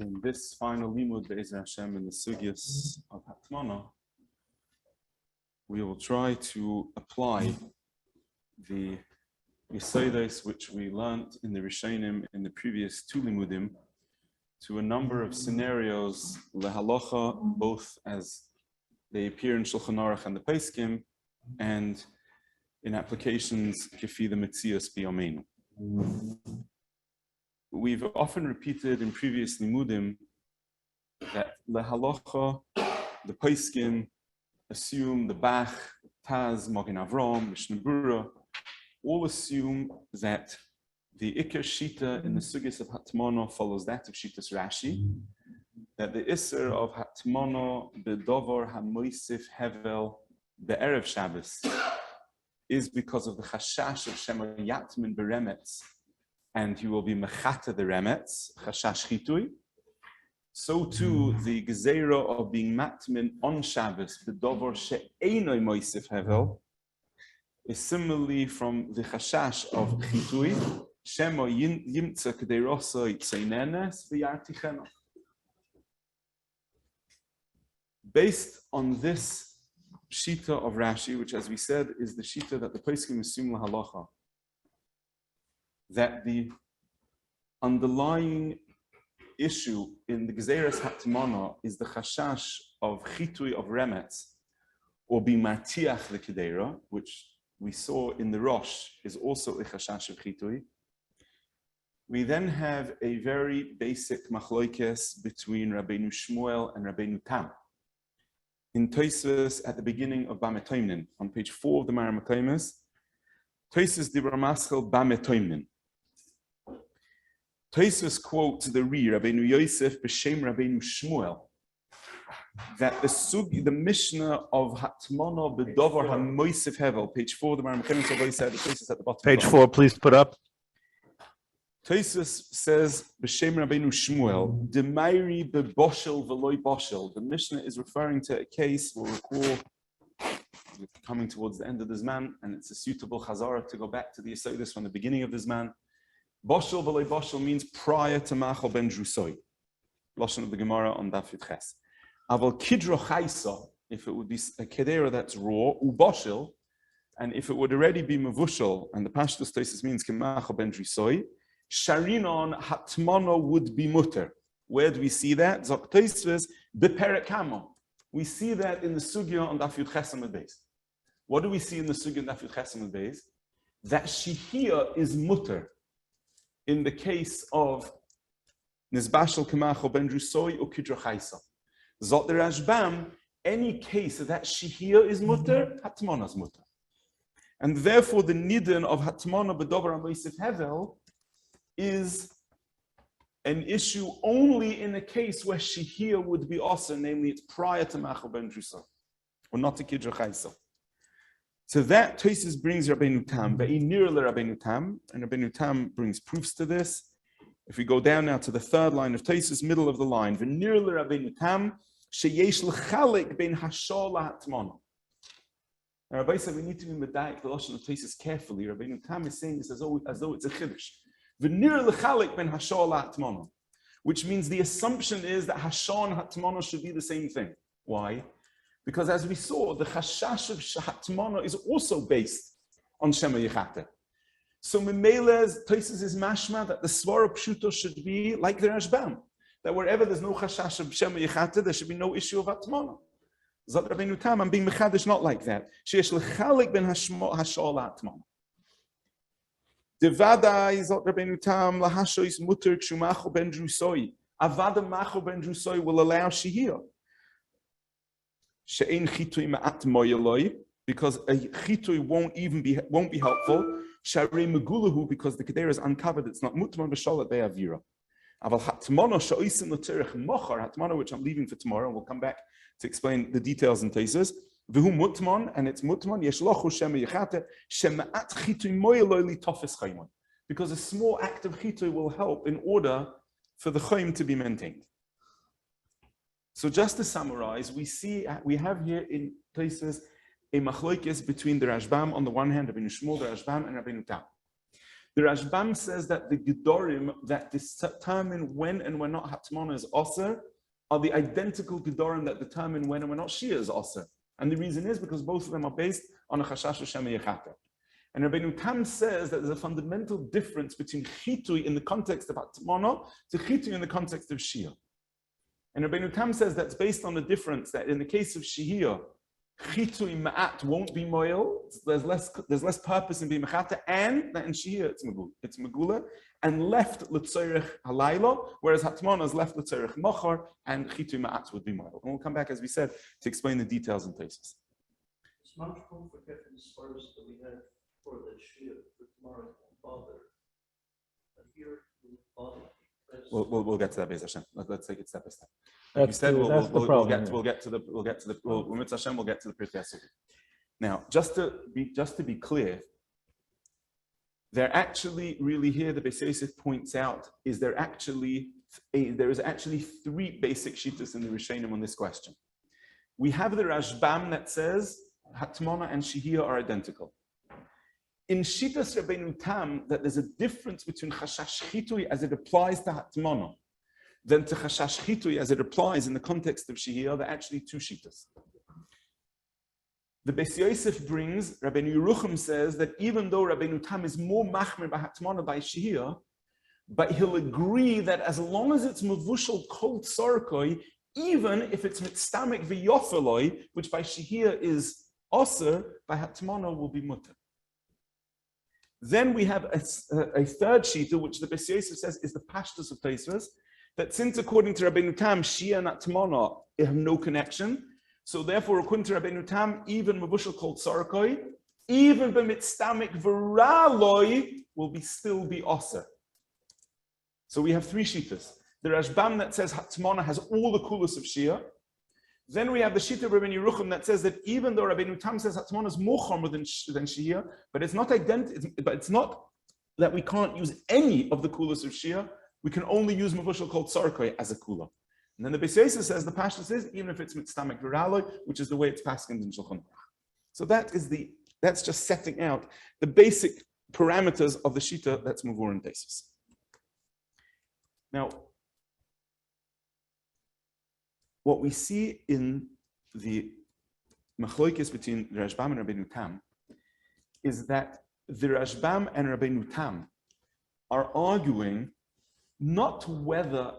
In this final limud Be'ezer Hashem in the sugyas of HATMANA, we will try to apply the Yesodis which we learned in the Rishonim in the previous two limudim to a number of scenarios lehalacha, both as they appear in Shulchan Aruch and the Peskim, and in applications kefi the Metzias B'Yameinu. We've often repeated in previous limudim that lehalacha, the Peskim assume, the Bach, Taz, Magen Avram, Mishnah Berurah, all assume that the Iker Shita in the Sugis of HATMANA follows that of Shitas Rashi, that the Isser of HATMANA Bedovar HaMoisif Hevel Be'erev Shabbos is because of the Chashash of Shema Yatmin Beremetz, and he will be Mechata the Remetz, Chashash Chitui. So too, the Gezerah of being Matmin on Shabbos, Bedovar She'enoi Moisif Hevel, is similarly from the Chashash of Chitui, Shema Yimtza Kedei Rosa Yitzeinenes V'Yarticheno. Based on this Shita of Rashi, which, as we said, is the Shita that the Peskim assume lahalacha, that the underlying issue in the Gezeres HATMANA is the Chashash of Chitui of Remetz, or Bimatiach the Kedera, which we saw in the Rosh is also a Chashash of Chitui. We then have a very basic machloikes between Rabbeinu Shmuel and Rabbeinu Tam. In Tosfos at the beginning of Bametoimnin, on page 4 of the Maramatoimus, Tosfos Dibra Maschel Bametoimnin. Tosfos quotes the Rabbeinu Yosef b'Shem Rabbeinu Shmuel, that the Mishnah of HATMANA Bedovar HaMoisif Hevel, page 4 of the Maramatoimus, said the Tosfos at the bottom. Page 4, please put up. Tosfos says, B'Shem Rabbeinu Shmuel, Demairi beBoshel v'loi boshel. The Mishnah is referring to a case, we'll recall, we're coming towards the end of the Zman, and it's a suitable chazara to go back to the Yesodis from the beginning of the Zman. Boshel v'loi boshel means prior to Machal ben Drusoi. Lashon of the Gemara on Daf Yud Ches. Aval kidro chaisa, if it would be a kedera that's raw, uboshel, and if it would already be mevushel, and the Pashtus Tosfos means k'machal ben Drusoi, Sharinon HATMANA would be mutter. Where do we see that? Zok Tosfos beperek Kamo. We see that in the sugya on Daf Yud Ches Amud Beis. What do we see in the sugya on Daf Yud Ches Amud Beis? That shihia is mutter in the case of Nizbashel Kemachol Ben Drusoi or Kidra Chaisa. Zot the Rashbam, any case that shihia is mutter, HATMANA is mutter. And therefore the nidin of HATMANA Bedovar HaMoisif Hevel is an issue only in a case where shihia would be also, namely it's prior to Machal ben Drusoi, or not to Kidra Chaisa. So that Tosfos brings Rabbeinu Tam, Ve'inir Rabbeinu Tam, and Rabbeinu Tam brings proofs to this. If we go down now to the third line of Tosfos, middle of the line, Ve'inir Rabbeinu Tam, sheyesh l'chalik ben hashol la'hatmana. Now Rabbi said we need to be medayik the lashon of Tosfos carefully. Rabbeinu Tam is saying this as though it's a chiddush. V'nir l'chalik ben hashol la'hatmana, which means the assumption is that hashon and hatmana should be the same thing. Why? Because as we saw, the chashash of HATMANA is also based on Shema Yechata. So Memele's Tosfos is mashma that the svara pshuto should be like the Rashbam, that wherever there's no chashash of Shema Yechata, there should be no issue of HATMANA. Zot Rabbeinu Tam, I'm being mechadish not like that. Sheyesh l'chalik ben hashol la'hatmana. Devada is Zot Rabbeinu Tam lahashois muter kshumacho ben Drusoi. Avada macho ben Drusoi will allow shihia. She'ein chitui ma'at moyeloi, because a chitui won't be helpful. Sharei megulahu, because the kedera is uncovered, it's not mutman b'sholat be'avira. Aval hatmana she'oisim l'terech mochar, hatmana which I'm leaving for tomorrow, and we'll come back to explain the details in Tosfos. V'hu mutman, and it's mutman yesh lochu shema yechate shema'at chitui moyeloi li tofes chaymon, because a small act of chitui will help in order for the chaym to be maintained. So just to summarize, we have here in Tosfos a machloikis between the Rashbam on the one hand, Rabbeinu Shmuel, the Rashbam, and Rabbeinu Tam. The Rashbam says that the Gedorim that determine when and when not HATMANA is Osir are the identical Gedorim that determine when and when not Shia is Osir. And the reason is because both of them are based on a Chashash Shema Yechata. And Rabbeinu Tam says that there's a fundamental difference between Chitui in the context of HATMANA to Chitui in the context of Shia. And Rabbeinu Tam says that's based on the difference that in the case of Shia, Chitui ma'at won't be moil. There's less purpose in being mechata, and that in Shia it's megula, and left l'tzorech halayla, whereas HATMANA is left l'tzorech mochar, and Chitui ma'at would be moil. And we'll come back, as we said, to explain the details and thesis. It's much complicated as far as that we had for the Shia for tomorrow and Father. But here Father. We'll get to that based Hashem. Let's take it step by step. Like you said, we'll get to the Mitzvah Hashem. We'll get to the Pirkei Asuk. Now, just to be clear, there actually really here the Beis Yosef points out is there is actually three basic shittas in the Rishonim on this question. We have the Rashbam that says HATMANA and Shihia are identical. In Shittas Rabbeinu Tam, that there's a difference between Chashash Chitui as it applies to HATMANA than to Chashash Chitui as it applies in the context of Shihia. There are actually two Shittas. The Beis Yosef brings, Rabbeinu Yerucham says that even though Rabbeinu Tam is more machmer by HATMANA by Shihia, but he'll agree that as long as it's Mavushal Kol Tzorkoi, even if it's Mitztamik V'Yofeloi, which by Shihia is Osir, by HATMANA will be Mutter. Then we have a third shita, which the Beis Yosef says is the pashtus of Tosfos, that since according to Rabbeinu Tam, Shia and HATMANA have no connection, so therefore according to Rabbeinu Tam, even Mavushal called Sarkoi, even b'mitztamik v'raloi will still be Osir. So we have three shitas. The Rashbam that says HATMANA has all the kulas of Shia. Then we have the Shita of Rabbeinu Yerucham that says that even though Rabbeinu Tam says HATMANA is more chomer than Shia, but it's not it's not that we can't use any of the kulas of Shia. We can only use Mavushal called Sarkoi as a kula. And then the Beis Yosef says the Pashtus is even if it's mitztamik v'raloi, which is the way it's paskened in Shulchan Aruch. So that's just setting out the basic parameters of the Shita that's Mavur and Tosfos. Now, what we see in the machloikis between Rashbam and Rabbeinu Tam is that the Rashbam and Rabbeinu Tam are arguing not whether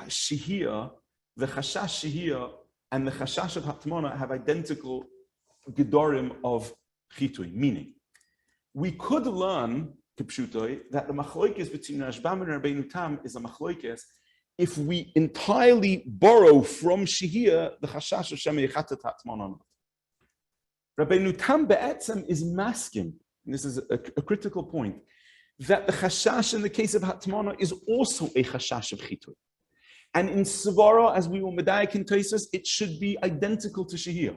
Shihia, the Chashash Shihia, and the Chashash of HATMANA have identical Gedorim of Chitui, meaning we could learn Kipshutoi that the machloikis between Rashbam and Rabbeinu Tam is a machloikis if we entirely borrow from Shihia the Chashash of Shema Yechatat HATMANA. Rabbeinu Tam be'etzem is masking, and this is a critical point, that the Chashash in the case of HATMANA is also a Chashash of Chitui. And in Svara, as we will medayik in Tosfos, it should be identical to Shihia.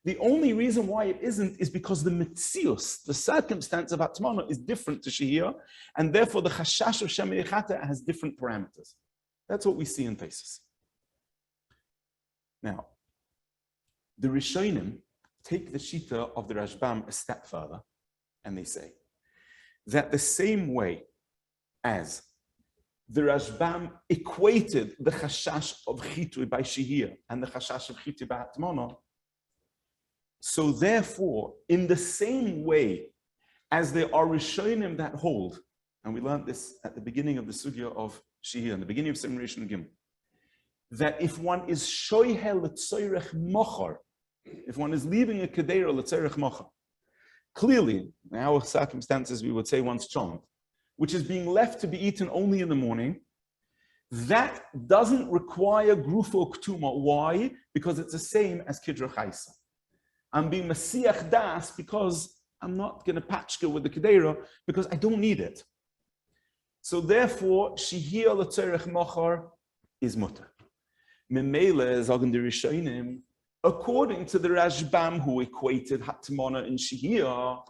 The only reason why it isn't is because the Metzius, the circumstance of HATMANA, is different to Shihia, and therefore the Chashash of Shema Yechatat has different parameters. That's what we see in Tosfos. Now, the Rishonim take the Shita of the Rashbam a step further, and they say that the same way as the Rashbam equated the Chashash of Chitui by Shihia and the Chashash of Chitui by HATMANA, so therefore, in the same way as there are Rishonim that hold, and we learned this at the beginning of the Sugya of Shihia, in the beginning of Simon Rishon Gimel, that if one is shoyhe l'tzoyrech mochar, if one is leaving a kedera l'tzoyrech mochar, clearly, in our circumstances, we would say one's chomd, which is being left to be eaten only in the morning, that doesn't require grufo ktuma. Why? Because it's the same as kidra chaisa. I'm being masiach das because I'm not going to patchka with the kedera because I don't need it. So therefore, shihia l'tzorech mochar is mutter. Memele sagen the Rishonim, according to the Rashbam who equated HATMANA and shihia,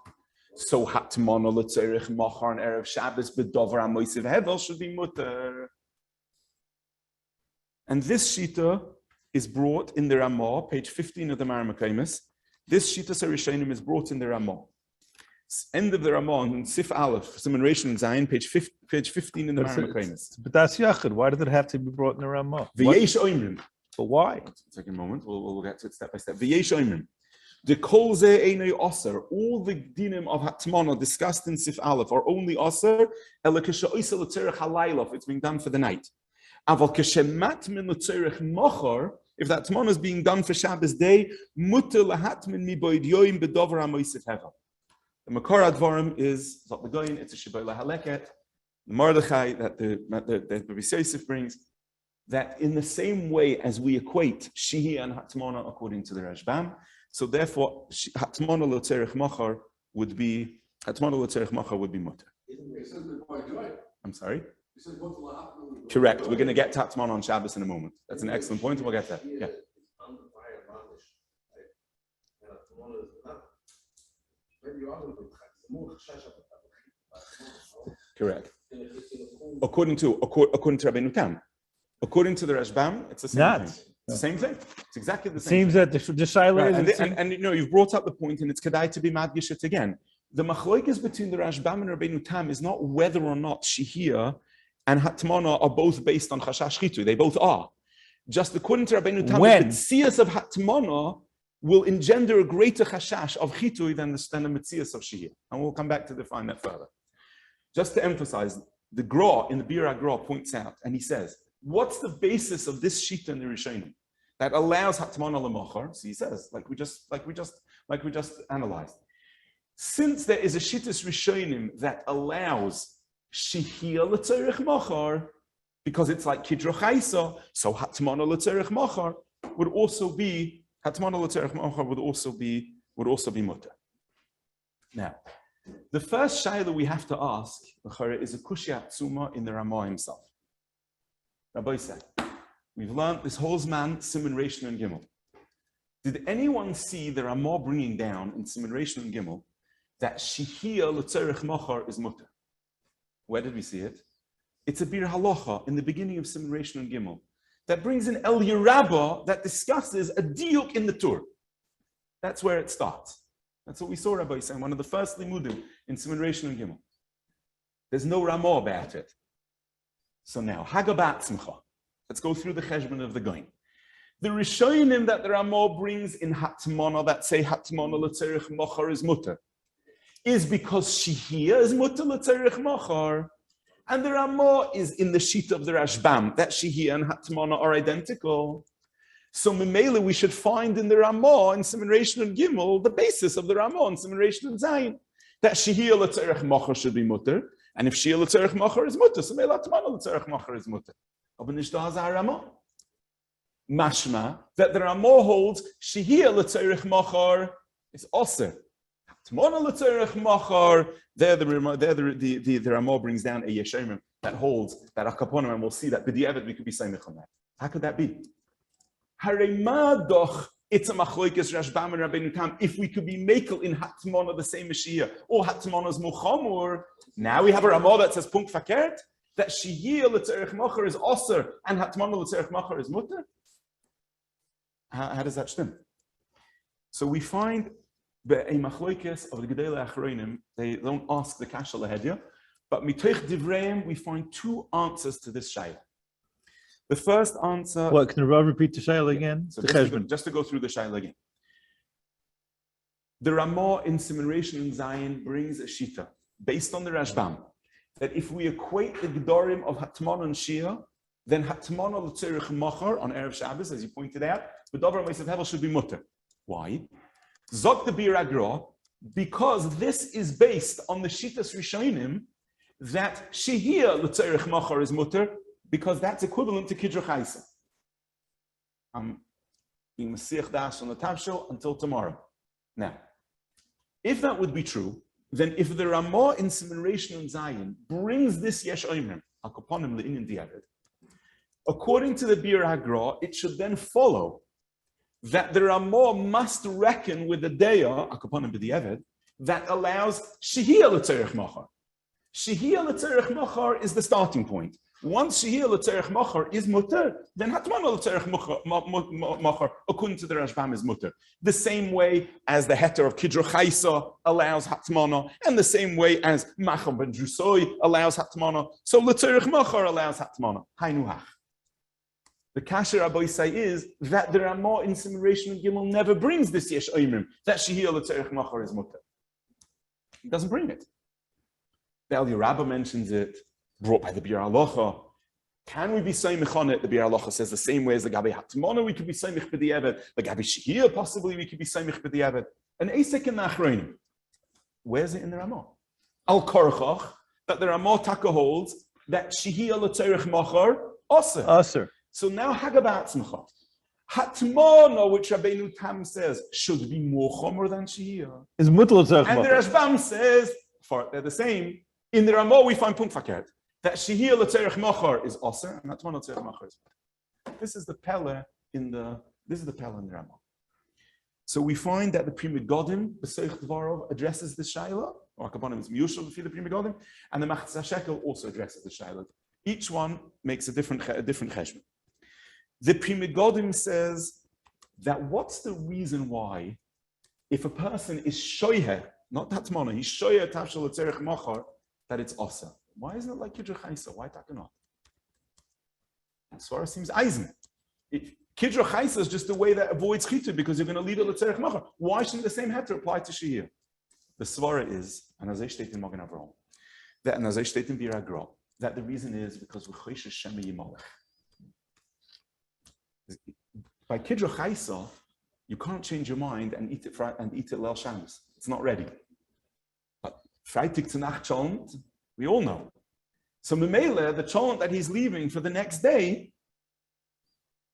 so HATMANA l'tzorech mochar and erev Shabbos b'dover amoisiv hevel should be mutter. And this shita is brought in the Ramah, page 15 of the Maram HaKaimis. This shita Rishonim is brought in the Ramah. End of the Ramon, Sif Aleph, Simulation Zayin, page 15 in the Maramakanis. But that's Yachid. Why did it have to be brought in the Ramah? V'yesh oimrim. But why? Take a moment. We'll get to it step by step. V'yesh oimrim. The kol ze einay osir. All the dinim of Hatmana discussed in Sif Aleph are only osir. Elakasha oisel l'tzerich halaylof. It's being done for the night. Aval kashemat min l'tzerich mochor. If that Hatmana is being done for Shabbos day, mutter lahatmin mi boid yoim bedover hamoisif hevel. The Makor Advarim is Zot Begoyin. It's a Shebola Haleket. The Mordechai that the Rabbi Yosef brings, that in the same way as we equate Shihi and Hatmana according to the Rashbam, so therefore Hatmana L'Tzerich Machar would be mutter. I'm sorry? Correct. We're going to get to Hatmana on Shabbos in a moment. That's an excellent point, and we'll get there. Yeah. Correct. According to Rabbeinu Tam, according to the Rashbam, it's the same thing. It's the same thing. It's exactly the same. Seems thing. that the Shaila is. And you know, you've brought up the point, and it's kedai to be madgish it again. The machloikis between the Rashbam and Rabbeinu Tam is not whether or not Shihia and Hatmana are both based on Chashash Chitu. They both are. Just according to Rabbeinu Tam, the Metzias of Hatmana will engender a greater chashash of chitui than the metzias of shihir. And we'll come back to define that further. Just to emphasize, the Gra in the BIURIM Gra points out, and he says, what's the basis of this shita in the Rishonim that allows hatmana l'mochar? So he says, like we just analyzed. Since there is a shitas Rishonim that allows shihir l'tzorich mochar, because it's like kidro chaisa, so hatmana l'tzorich mochar would also be Hatmana l'tzerich mochar would also be mutter. Now, the first shayla we have to ask is a kushya tzuma in the Ramah himself. Rabbi said, we've learned this whole zman Siman Reishon and Gimel. Did anyone see the Ramah bringing down in Siman Reishon and Gimel that shihia l'tzerich mochar is mutter? Where did we see it? It's a bir halacha in the beginning of Siman Reishon and Gimel that brings in El Yerabah that discusses a diuk in the Tur. That's where it starts. That's what we saw Rabbi saying, one of the first limudim in Siman Reishon and Gimel. There's no Ramah about it. So now, Hagabat Simcha. Let's go through the cheshbon of the Goin. The Rishonim that the Ramah brings in Hatmana that say Hatmana l'tzerich mochar is mutter is because Shihia is mutter l'tzerich mochar. And the Ramah is in the sheet of the Rashbam, that Shihia and Hatmana are identical. So Memele, we should find in the Ramah, in Siman Reishon and Gimel, the basis of the Ramah in Siman Reishon and Zayin, that Shihia l'tzerich mochar should be mutter, and if Shihia l'tzerich mochar is mutter, so Memele Hatmana l'tzerich mochar is mutter. Aber nicht da ist Ramah. Mashma, that the Ramah holds Shihia l'tzerich mochar is osir. Hatmana l'tzerich mochar. There the Ramah brings down a yeshemim that holds that akaponim, and we'll see that b'di'evet we could be saying on that. How could that be? Harema doch it's a machloikes Rashbam and Rabbeinu Tam. If we could be makel in Hatmana the same Mashiach or Hatmana's muchamur, now we have a Ramah that says punkt fakert that shihir l'tzerich mochar is osir and Hatmana l'tzerich mochar is mutter. How does that stem? So we find a machloikes of the Gedolei Achronim, they don't ask the kasha lahedya, but mitoich divreim we find two answers to this shayla. The first answer. What, can the Rav repeat the shayla again? So just to go through the shayla again. The Ramah in Siman Reishon and Zayin brings a shita based on the Rashbam that if we equate the Gedorim of Hatmana and Shia, then Hatmana l'tzerich mochar on Erev Shabbos, as you pointed out, but Dover Meisav Hevel should be mutter. Why? Zok the BIURIM Gra, because this is based on the Shitas Rishonim that Shehia l'tzerich mochar is mutter, because that's equivalent to Kidra Chaisa. I'm being Masiach Das on the Tavshil until tomorrow. Now, if that would be true, then if the Ramah in Siman Reishon and Zayin brings this Yesh Oimrim, Akoponim le'inin di'avid, according to the BIURIM Gra, it should then follow that the Ramah must reckon with the Deya, Akoponim b'di'avid, that allows Shehia l'tzerich mochar. Shehia l'tzerich mochar is the starting point. Once Shehiyah L'Tzerech Mocher is mutter, then Hatmana L'Tzerech Mocher, according to the Rashbam, is mutter. The same way as the heter of Kidro Chaisa allows Hatmana, and the same way as Macham ben Drusoi allows Hatmana. So L'Tzerech Mocher allows Hatmana. Hainuach. The Kasher Rabbi say is that the Ramah in Simulation of Gimel never brings this Yesh Oimrim, that Shehiyah L'Tzerech Mocher is mutter. He doesn't bring it. The Eliyah Rabbah mentions it, brought by the Bir Halacha. Can we be Seimich on it? The Bir Halacha says the same way as the Gabi Hatmana, we could be Seimich B'di'evet. The Gabi Shehiyah, possibly we could be Seimich B'di'evet. And Eisek in the Achronim. Where's it in the Ramah? Al Korchach, that the Ramah Taka holds that Shehiyah L'Tzerech Mocher, Aser. So now Hagabat Tzmcha. Hatmana, which Rabbeinu Tam says, should be more chomer than Shehiyah. Is mutter L'Tzerech Mocher. And the Rashbam says, they're the same. In the Ramah, we find Punkt Fakert. That Shehiyah L'Tzerech Mocher is Aser, and Hatmana L'Tzerech Mocher is Mutter. This is the Pella in the Ramah. So we find that the Pri Megadim, B'Seich Dvarov, addresses the Shaila, or Akabonim is Miyushal, the Pri Megadim, and the Machzah Shekel also addresses the Shaila. Each one makes a different cheshbon. The Pri Megadim says that what's the reason why, if a person is shoyeh, not Hatmana, he's shoyeh Tavshel L'Tzerech Mocher, that it's Asa. Why isn't it like Kidra Chaisa? Why Takanot? As far as seems Eisen. Kidra Chaisa is just a way that avoids Chitu because you're going to lead a L'Tzerech Mocher. Why shouldn't the same heter apply to Shehiyah? The Svara is, and as I state in Magen Avraham, that, and as I state in Bir Agra, that the reason is because V'choishes Shema Yimalech. By Kidra Chaisa, you can't change your mind and eat it Leil Shabbos. It's not ready. Freitag to Nacht Cholent, we all know. So Memele, the Cholent that he's leaving for the next day,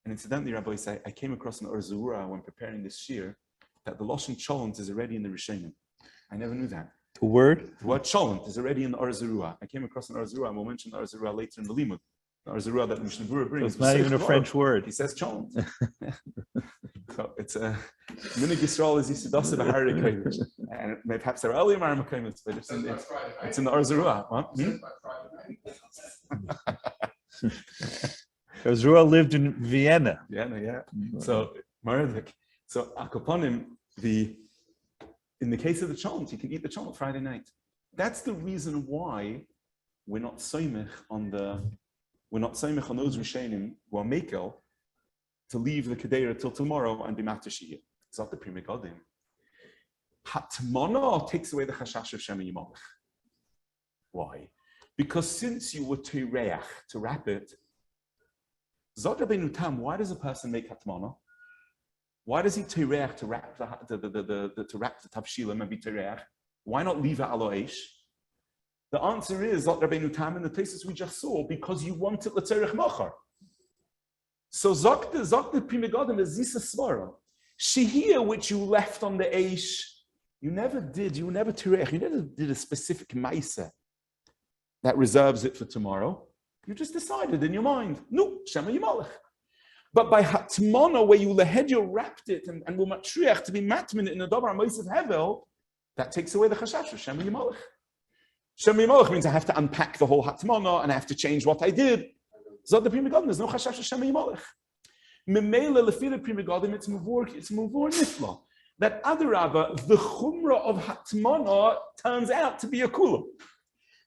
and incidentally, Rabbi say, I came across an Orzura when preparing this shir, that the Lashon Cholent is already in the Rishonim. I never knew that. The word Cholent is already in the Orzura. I came across an Orzura, and we'll mention the Orzura later in the Limud. The Orzura that the Mishnah Berurah brings. It's not even a French word. He says Cholent. So it's a Minig Yisrael is Yisidasa B'Hari Kodesh. And perhaps there are earlier Maramakomis, but it's in the Orzura. Orzura lived in Vienna. Yeah. So Maradik. So Akoponim, in the case of the Cholent, you can eat the Cholent Friday night. That's the reason why we're not soimich on those Rishonim who are Mekel to leave the Kedera till tomorrow and be Matashiyah. It's not the Pri Megadim. Hatmana takes away the Chashash of Shema Yimalech. Why? Because since you were Tereach, to wrap it, Zod Rabbeinu Tam, why does a person make Hatmana? Why does he Tereach to wrap the Tavshilim and be Tereach? Why not leave it Alo Eish? The answer is Zod Rabbeinu Tam in the places we just saw, because you want it L'Tzerech Mocher. So Zok the Pri Megadim is Zisa Svara. Shehiyah, which you left on the Eish, you never did Tereach, you never did a specific Maisa that reserves it for tomorrow. You just decided in your mind, no, Shema Yimalech. But by Hatmana, where you lehedio wrapped it and will matriach to be matmin in the Dobar Mosif Hevel, that takes away the chashash of Shema Yimalech. Shema Yimalech means I have to unpack the whole Hatmana and I have to change what I did. So the Pri Megadim, there's no chashash of Shema Yimalech. Memele lefila Pri Megadim, it's muvor nifla. That Adarabba, the chumrah of Hatmana turns out to be a kula.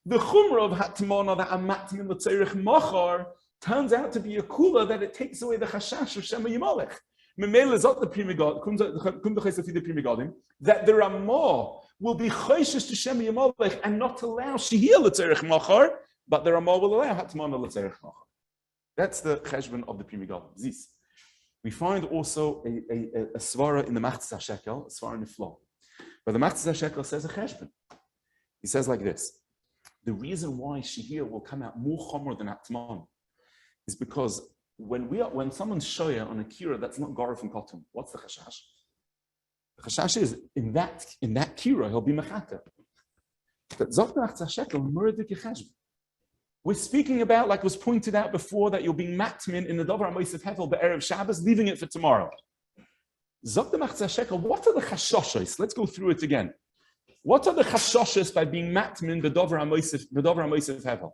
The chumrah of Hatmana that amatmin l'tzerich machar turns out to be a kula that it takes away the chashash of Shema Yimalech. Memele zot the Pri Megadim, that the Ramah will be choishes to Shema Yimalech and not allow Shehiyah l'tzerich machar, but the Ramah will allow Hatmana l'tzerich machar. That's the cheshbon of the Pri Megadim. Zis. We find also a svara in the Machzah Shekel, a svara niflo. But the Machzah Shekel says a cheshbon. He says like this: the reason why Shehiyah will come out more chomer than Hatman is because when someone's shoya on a kira that's not garif and cotton, what's the chashash? The chashash is in that kira he'll be mechata. But zok the Machzah Shekel murdik cheshbon. We're speaking about, like was pointed out before, that you're being matmin in the Dovar HaMosif Hevel Be'erev Shabbos, leaving it for tomorrow. Zok the Machzah Shekel, what are the chashoshos? Let's go through it again. What are the chashoshos by being matmin the Dovar HaMosif Hevel?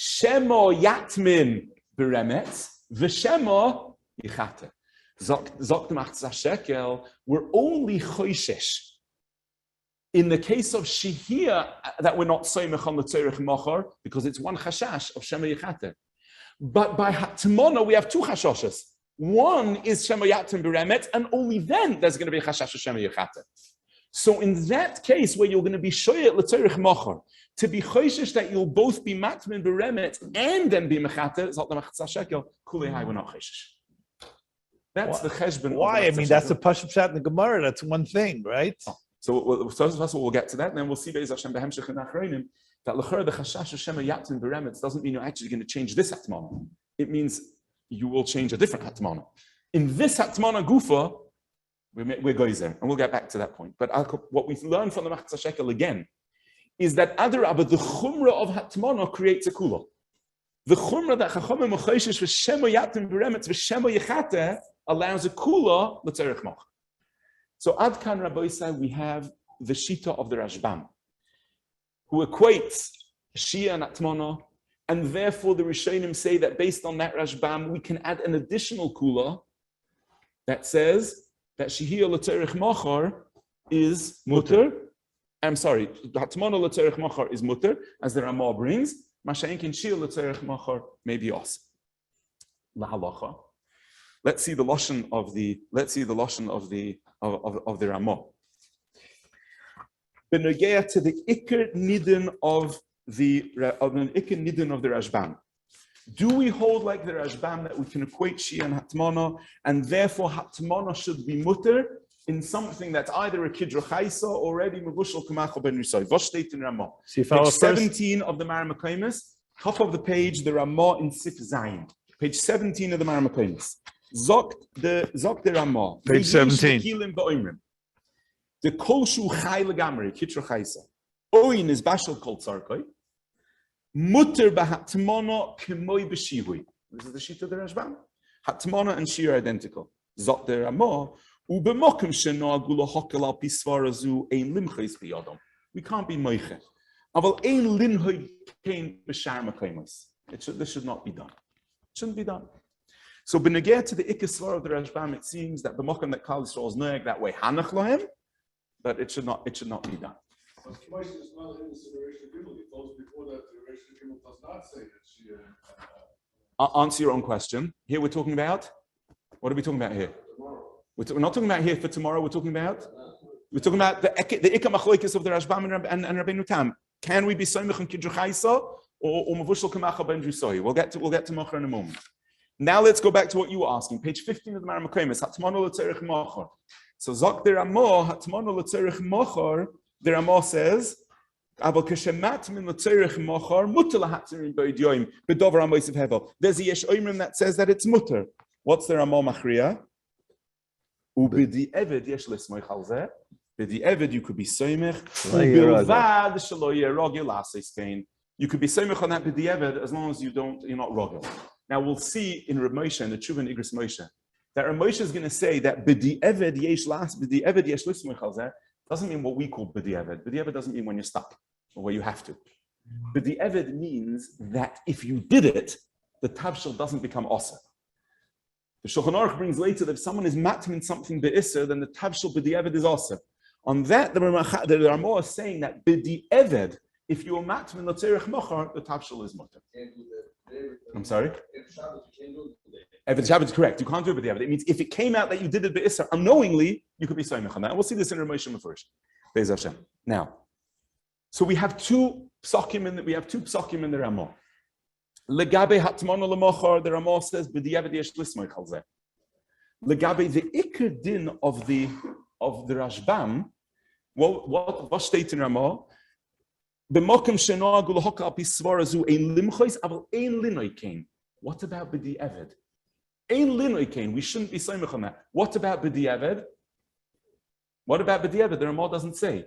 Shemo Yatmin Beremet, V'Shemo Yichate. Zok dem Achtzah Shekel, we're only choishesh. In the case of Shihia, that we're not soymech on the Tzorech Mochor, because it's one chashash of Shemo Yichate. But by Hatmana, we have two chashashes. One is Shemo Yatim Beremet, and only then there's going to be a chashash of Shemo Yichate. So in that case, where you're going to be shoyet l'tzorech mochor, to be choishish that you'll both be matmin beremet and then be mechate, zot l'machtzah shekel, kulei hai, we're not choishish. That's the cheshbon. Why? I mean, that's the Pashup Shat in the Gemara. That's one thing, right? So first of all, we'll get to that, and then we'll see Be'ez Hashem behemshech and achronim that l'chor the chashash of Shema Yatim beremet doesn't mean you're actually going to change this hatmana. It means you will change a different hatmana. In this hatmana gufa, we're goizer, and we'll get back to that point. But what we learn from the Machzah Shekel again is that Adarabba, the chumrah of Hatmana creates a kula. The chumrah that Chachamim Mochayshish v'Shemo Yatim Beremetz v'Shemo Yichate allows a kula l'tzerech moch. So Adkan Rabbi Yisai, we have the Shita of the Rashbam, who equates Shia and Hatmana, and therefore the Rishonim say that based on that Rashbam, we can add an additional kula that says that Shihia l'tzerech mochar is mutter. I'm sorry, Hatmana l'tzerech mochar is mutter, as the Ramah brings. Masha'inkin Shihia l'tzerech mochar may be os. Lahalacha. Let's see the lashon of the Ramah. B'nogea to the ikar nidin of the Rashbam. Do we hold like the Rashbam that we can equate Shia and Hatmana, and therefore Hatmana should be mutter in something that's either a Kidra Chaisa or already Mevushal Kamach Ben Risai? What state in Ramah? Page 17 of the Maramakamis, top of the page, the Ramah in Sif Zayin. Page 17 of the Maramakamis. Zok the Ramah. Page 17. The Kolshu Chai Legamri, Kidra Chaisa. Oin is Bashal Kol Tzarkoi. Mutter b'hatmana k'moi b'shihui. This is the sheet of the Rashbam. Hatmana and Shia are identical. Zot the Ramah u'b'mokim shenoagu lohokel al pisvara zu ein limchos b'yadam. We can't be moiche. Aval ein linhoi kein b'shar makaimus. This should not be done. It shouldn't be done. So b'negeh to the ikasvar of the Rashbam, it seems that b'mokim that Kal Yisrael is noeg that way hanach lohem, but it should not be done. But Kmoish is not in the Reishon Gimel. He told us before that the Reishon Gimel does not say that she. Answer your own question. Here we're talking about. What are we talking about here? Tomorrow. We're not talking about here for tomorrow. We're talking about the ikam achloikis of the Rashbam and Rabbeinu Tam. Can we be soymich and kidru chaisa or mavushal kamacha ben drusoi? We'll get to mocher in a moment. Now let's go back to what you were asking. Page 15 of the Maramakamis. Hatmana l'tzerich mocher. So zok the Ramah hatmana l'tzerich mocher. The Ramah says, "Abel keshemat min l'tzerich mochar mutter lahatzerin b'idyoim b'dover amoisiv hevel." There's a yesh oimrim that says that it's mutter. What's the Ramah machriya? Ubedi eved yesh lismoich al zeh. B'di eved you could be soymich. Ubilvad shelo yerogil aseiskein. You could be soymich on that b'di eved as long as you're not rogil. Now we'll see in Reb Moshe and the Tshuva and Igros Moshe that Reb Moshe is going to say that b'di eved yesh lismoich al zeh doesn't mean what we call b'di'evid. B'di'evid doesn't mean when you're stuck or where you have to. B'di'evid means that if you did it, the tabshil doesn't become osir. The Shulchan Aruch brings later that if someone is matmin something be'isr, then the tabshil b'di'evid is osir. On that, the Ramah is saying that b'di'evid, if you are matmin l'tzerich mochar, the tabshil is mutter. I'm sorry? If it's Shabbos, correct. You can't do it b'di'evid. It means if it came out that you did it be'isr unknowingly, you could be soymich on that. And we'll see this in Reb Moshe first. Be'ez Hashem. Now, so we have two psakim in the Ramah. Legabe hatmana l'mochar, the Ramah says b'di'evid yesh lismoich al zeh. Legabe the ikar din of the Rashbam, what state in Ramah? B'mokim shenoagu l'hokal al pi svara zu ein limchos aval ein linoi kein. What about b'di'evid? Ein linoi kein. We shouldn't be soymich on that. What about b'di'evid? What about b'di'evid? The Ramah doesn't say.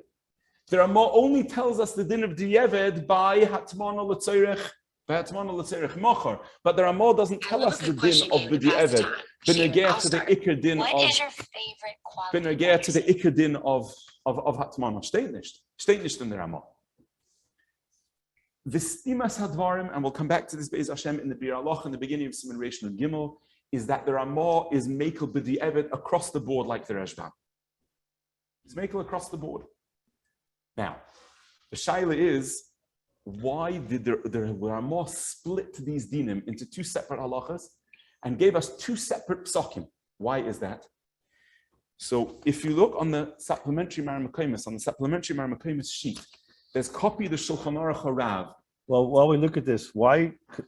The Ramah only tells us the din of di'evid by hatmana l'tzerich mochar. But the Ramah doesn't tell us the din of b'di'evid. B'negeh to the ikar din of. What is your favorite quality? B'negeh to the ikar din of hatmana. Steht nicht in the Ramah. V'stimas hadvarim, and we'll come back to this Be'ez Hashem in the Bir Allah in the beginning of Siman Reish Nun Gimel, is that the Ramah is mekel b'di'evet across the board like the Rashbam. It's mekel across the board. Now, the shaila is, why did the Ramah split these dinim into two separate halachas and gave us two separate psakim? Why is that? So if you look on the supplementary Maramakomis, sheet, there's copy of the Shulchan Aruch HaRav. Well, while we look at this,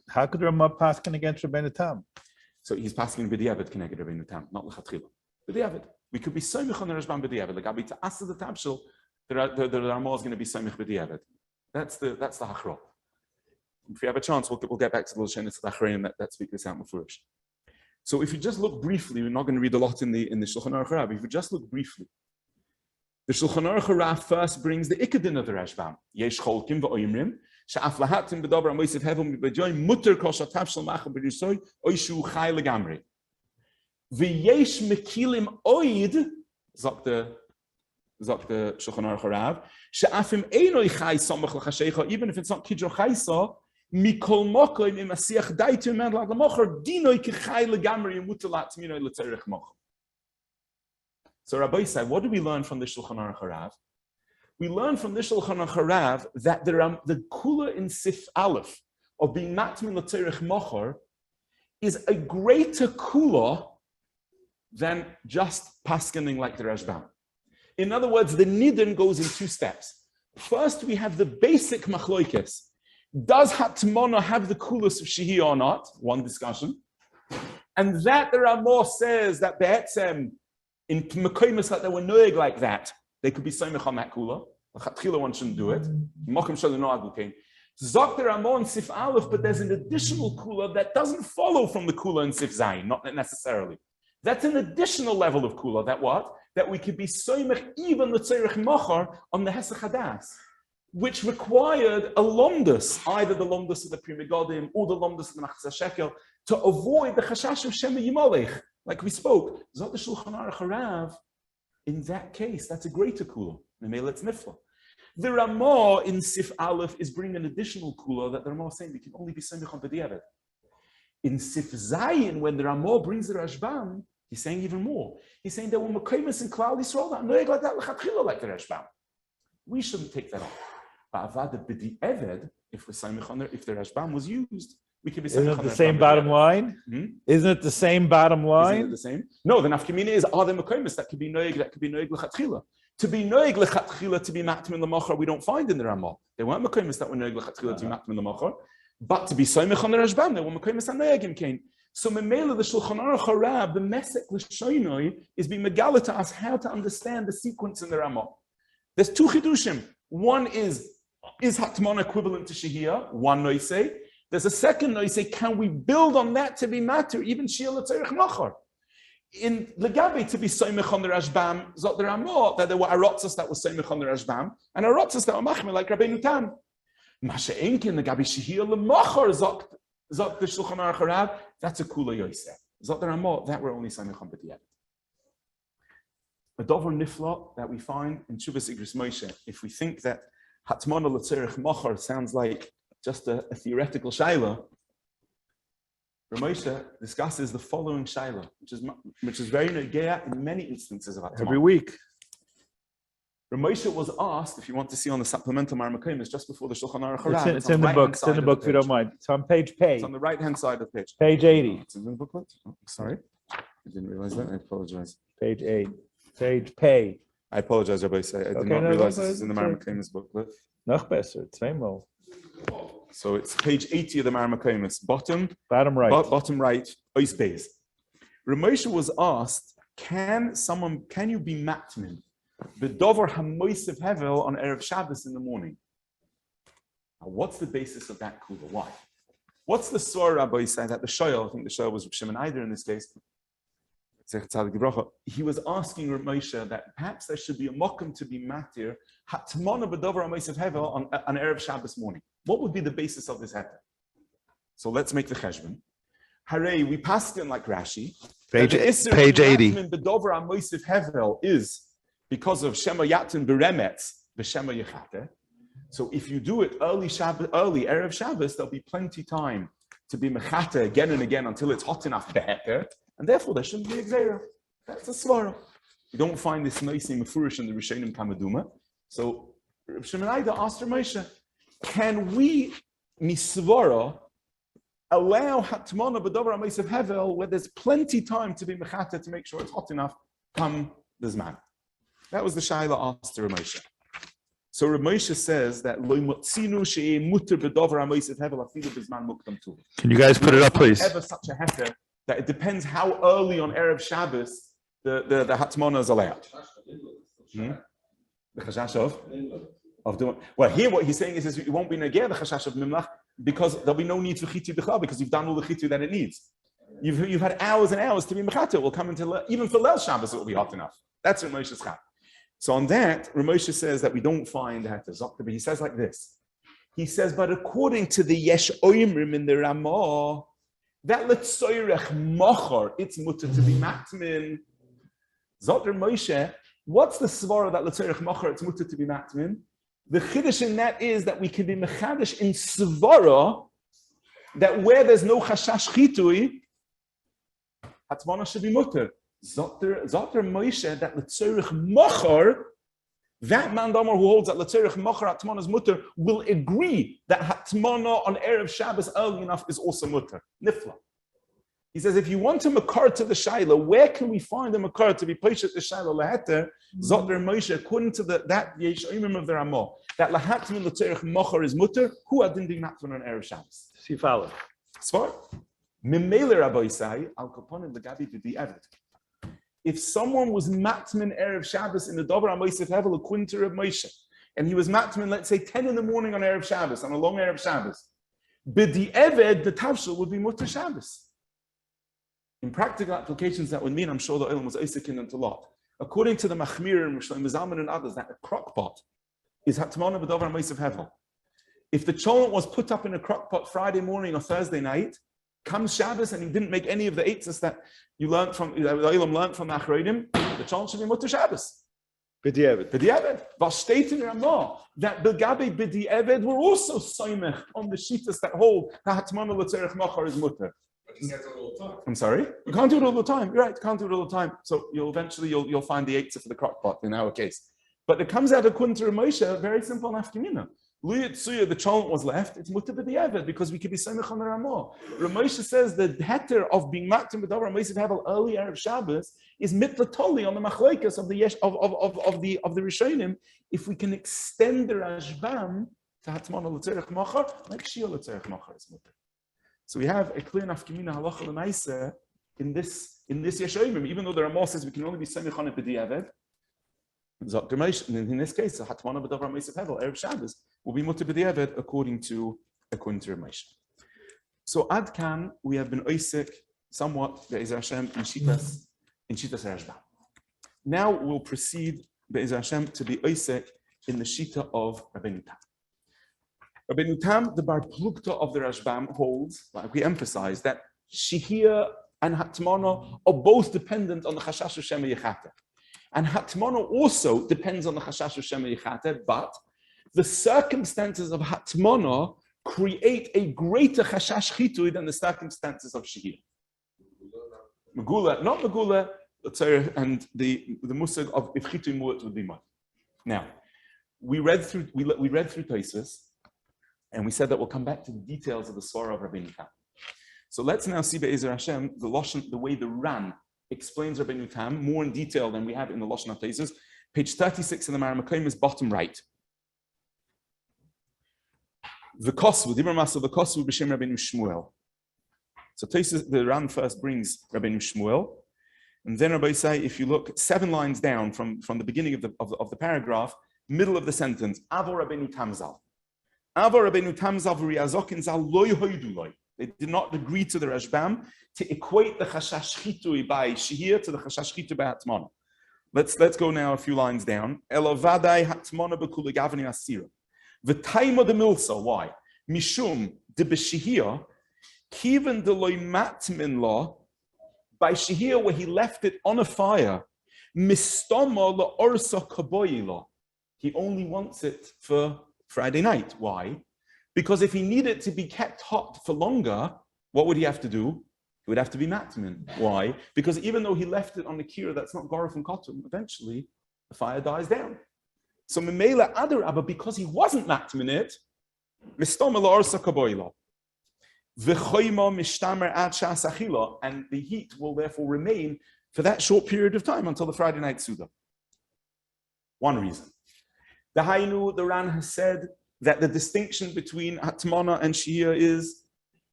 how could Ramah paskin against Rabbeinu Tam? So he's passing b'diavad connected Rabbeinu Tam, not l'chatchila. B'diavad. We could be soymich on the Rashbam b'diavad. Like Gabi to ask the tabshil, the Ramah is going to be soymich b'diavad. That's the hachra. If we have a chance, we'll get back to the Shenis Tachrein that speak this out mafurish. So if you just look briefly, we're not going to read a lot in the Shulchan Aruch HaRav. If you just look briefly, the Shulchan Aruch HaRav first brings the ikadin of the Rashbam. Yesh cholkim v'oimrim she'af lahatim b'davar amoisiv hevel b'joy mutter kol shatav shel macha b'risoy oishu chai legamri. V'yesh mekilim oid zok the Shulchan Aruch HaRav she'afim einoi chai samach l'chashecha, even if it's not kidro chaysa. Mikol mokoim im asiach daitu man la mocher dinoi kechai legamri mutalat minoi letzerich mocher. So Rabbi said, what do we learn from the Shulchan Aruch HaRav? We learn from the Shulchan Aruch HaRav that the kula in Sif Aleph of being matmin letzerich mocher is a greater kula than just paskening like the Rashbam. In other words, the nidin goes in two steps. First, we have the basic machloikes. Does HATMANA have the coolest of Shehi or not? One discussion. And that the Ramah says that Be'etzem, in Mekoimus that they were noeg like that, they could be soymech on that kula. L'chatchila one shouldn't do it. Mokum shal no agukein. Zok the Ramah in Sif Aleph, but there's an additional kula that doesn't follow from the kula in Sif Zayin, not necessarily. That's an additional level of kula. That what? That we could be soymech even the tzerich mochar on the Hesach Hadas, which required a lomdus, either the lomdus of the Pri Megadim or the lomdus of the Machzah Shekel, to avoid the chashash of Shema Yimalech, like we spoke. Zot the Shulchan Aruch HaRav, in that case, that's a greater kula. It's nifla. The Ramah in Sif Aleph is bringing an additional kula that the Ramah is saying we can only be semich on b'diavad. In Sif Zayin, when the Ramah brings the Rashbam, he's saying even more. He's saying there were Mekaymis in Klal Yisrael that noeg like that l'chatchila like the Rashbam. We shouldn't take that off. If we're saying if the Rashbam was used, we could be saying. Isn't it the same bottom line? Isn't it the same bottom line? Isn't it the same? No, the nafkamina is, are there mekomis that could be noeg l'chatchila? To be noeg l'chatchila, to be matmin l'mocher, we don't find in the Ramah. There weren't mekomis that were noeg l'chatchila to be matmin l'mocher, but to be soymech on the Rashbam, there were mekomis that noegim came. So memela the Shulchan Aruch HaRav, the mesek l'shoinoi, is being megala to us how to understand the sequence in the Ramah. There's two chidushim. One is HATMANA equivalent to Shehiyah? One noisei. There's a second noisei. Can we build on that to be matter, even Shia l'tzerich machar? In Legabe to be soymech on the Rashbam, zot the Ramah, that there were arotzas that were soymech on the Rashbam, and arotzas that were machmer like Rabbeinu Tam. Masha Enkin, Legabe Shehiyah l'machar, zot the Shulchan Aruch HaRav, that's a kula yosef. Zot the Ramah, that we're only soymech on b'diavad. A dover nifla that we find in Shuvas Igris Moshe, if we think that HATMANA l'tzerich machar sounds like just a theoretical shaila, Ramosha discusses the following shaila, which is very negea in many instances of HATMANA. Every week. Ramosha was asked, if you want to see on the supplemental Maramakomis, just before the Shulchan Aruch HaRav. It's in the book. It's in the book if you don't mind. It's on page It's on the right-hand side of the page. Page 80. It's in the booklet? Oh, sorry. I didn't realize that. I apologize. Page 8. Page pay. I apologize, Rabbi. I did not realize this is in the Maramakomis booklet. Noch besser. Zweimal. So it's page 80 of the Maramakomis. Bottom right. Bottom right. Ois Beis. Ramosha was asked, can you be matmin b'dover hamoisiv hevel on Erev Shabbos in the morning? Now, what's the basis of that kula? Why? What's the Sor Rabbi say that the Shoyal, I think the Shoyal was Shimon Eider in this case, he was asking Ramosha that perhaps there should be a mokum to be matir HATMANA b'dover hamoisiv hevel on Erev Shabbos morning. What would be the basis of this heter? So let's make the cheshbon. Hooray, we passed in like Rashi. Page 80. B'dover hamoisiv hevel is because of Shema Yatin Beremetz, B'Shema Yechate. So if you do it early Erev Shabbos, there'll be plenty time to be mechata again and again until it's hot enough to heter, and therefore there shouldn't be a gzeira. That's a svara. You don't find this nice mefurish in the Rishonim Kamaduma. So Reb Shimon Aida asked Ramosha, can we misvara allow hatmana b'davar ha'meisav hevel where there's plenty time to be mechata to make sure it's hot enough come the zman? That was the shaila asked to Ramosha. So Ramosha says that lo motzinu she'e muter b'davar ha'meisav hevel afilu b'zman mukdam tu. Can you guys put it up, please? Ever such a heter that it depends how early on Erev Shabbos the hatmana is allowed. The chashash of doing well. Here, what he's saying is it won't be negeh the chashash of mimlach because there'll be no need for chitu d'chal because you've done all the chitu that it needs. You've had hours and hours to be mechata. It will come into even for Leil Shabbos it will be hot enough. That's what Ramosha's chat. So on that, Ramosha says that we don't find the heter zokta, but he says like this. He says, but according to the Yesh Oimrim in the Ramah, that letzoyrech mochor, it's mutter to be matmin. Zokter Moshe, what's the svara that letzoyrech mochor, it's mutter to be matmin? The chiddush in that is that we can be mechadish in svara that where there's no chashash chitui, hatmana should be mutter. Zokter Moshe that letzoyrech mochor, that man Damar who holds that Latzerich Mocher Hatmana's mutter will agree that Hatmana on Erev Shabbos early enough is also mutter. Nifla. He says, if you want a makar to the Shaila, where can we find a makar to be placed at the Shaila Laheter? Zotler Moshe, according to that Yesh Oimim of the Ramah, that Lahatmin Latzerich Mocher is mutter, who adin ding Hatman on Erev Shabbos? See, follow. Svar. Mimele Rabbi Sai, Al Kaponim Lagabi B'di Eved. If someone was matmin Erev Shabbos in the Dover HaMosef Hevel, a quinter of Moshe, and he was matmin, let's say 10 in the morning on Erev Shabbos, on a long Erev Shabbos, B'di Eved, the Tavshel would be mutter Shabbos. In practical applications, that would mean, I'm sure the Olam was Eisekin and a lot. According to the Machmir and Mishloim Zalman and others, that a crock pot is Hatmana B'Dover HaMosef Hevel. If the cholent was put up in a crock pot Friday morning or Thursday night, comes Shabbos and he didn't make any of the eitzes that you learned from the Olam learned from the HaRav, the cholent should be mutter Shabbos. B'di'eved. B'di'eved. Was steht in Ramah that Begabe B'di'eved were also soimech on the shitas that hold the Hatmana L'tzerich Machar is mutter. I'm sorry? You can't do it all the time. You're right, you can't do it all the time. So you'll find the eitzah for the crock pot in our case. But it comes out according to Ramosha, very simple nafkamina. The cholent was left, it's mutter b'di'eved because we could be soimech on the Ramah. Ramosha says the heter of being mattim b'davar ha'mosef hevel early Erev Shabbos is mitlatoli on the machlokes of the yesh of the Rishonim. If we can extend the Rashbam to Hatmana l'tzerich machar, like Shia l'tzerich machar is mutter. So we have a clear nafkamina halacha l'maisa in this yesh oimim, even though the Ramah says we can only be soimech on it b'di'eved. In this case, the Hatmana b'davar ha'mosef hevel Erev Shabbos will be mutter b'di'eved according to Ramosha. So Ad Kan, we have been oisik somewhat be'ezer Hashem in Shitas Rashbam. Now we'll proceed be'ezer Hashem to be oisik in the Shita of Rabbeinu Tam. Rabbeinu Tam, the bar plukta of the Rashbam, holds, like we emphasize, that Shihir and Hatmana are both dependent on the Chashash Shema Yechata. And Hatmana also depends on the Chashash Shema Yechata, but the circumstances of Hatmana create a greater Chashash Chitui than the circumstances of Shihir. Megula, not Megula, and the musag of if Chitui Mu'at would be mud. Now, we read through Taisus, and we said that we'll come back to the details of the Svara of Rabbeinu Tam. So let's now see Be'ezer Hashem, the way the Ran explains Rabbeinu Tam more in detail than we have in the Lashon HaTaisus. Page 36 in the Maramakom is bottom right. The Kosvu, Dibur Masel, the Kosvu b'Shem Rabbeinu Shmuel. So Taisus, the Ran first brings Rabbeinu Shmuel, and then Rabbi say, if you look 7 lines down from the beginning of the paragraph, middle of the sentence, Avor Rabbeinu Tamzal. Avor Rabbeinu Tamzal v'riazokin zal loy hoidu loy. They did not agree to the Rashbam to equate the Chashash Chitui by Shihir to the Chashash Chitui by Hatmana. Let's go now a few lines down. Elovadai Hatmana b'kula gavni asira. V'taima de milsa. Why? Mishum de b'Shihir kiven de loy matmin law by Shihir where he left it on a fire. Mistoma la orsa kaboyi law. He only wants it for Friday night. Why? Because if he needed to be kept hot for longer, what would he have to do? He would have to be matmin. Why? Because even though he left it on the kira that's not Garuf and Kotum, eventually the fire dies down. So Memela Adarabba, because he wasn't matmin it, Mistoma la'arsa kaboila. V'choyma mishtamer ad shas achila, and the heat will therefore remain for that short period of time until the Friday night Suda. One reason. The Hainu, the Ran has said that the distinction between HATMANA and Shia is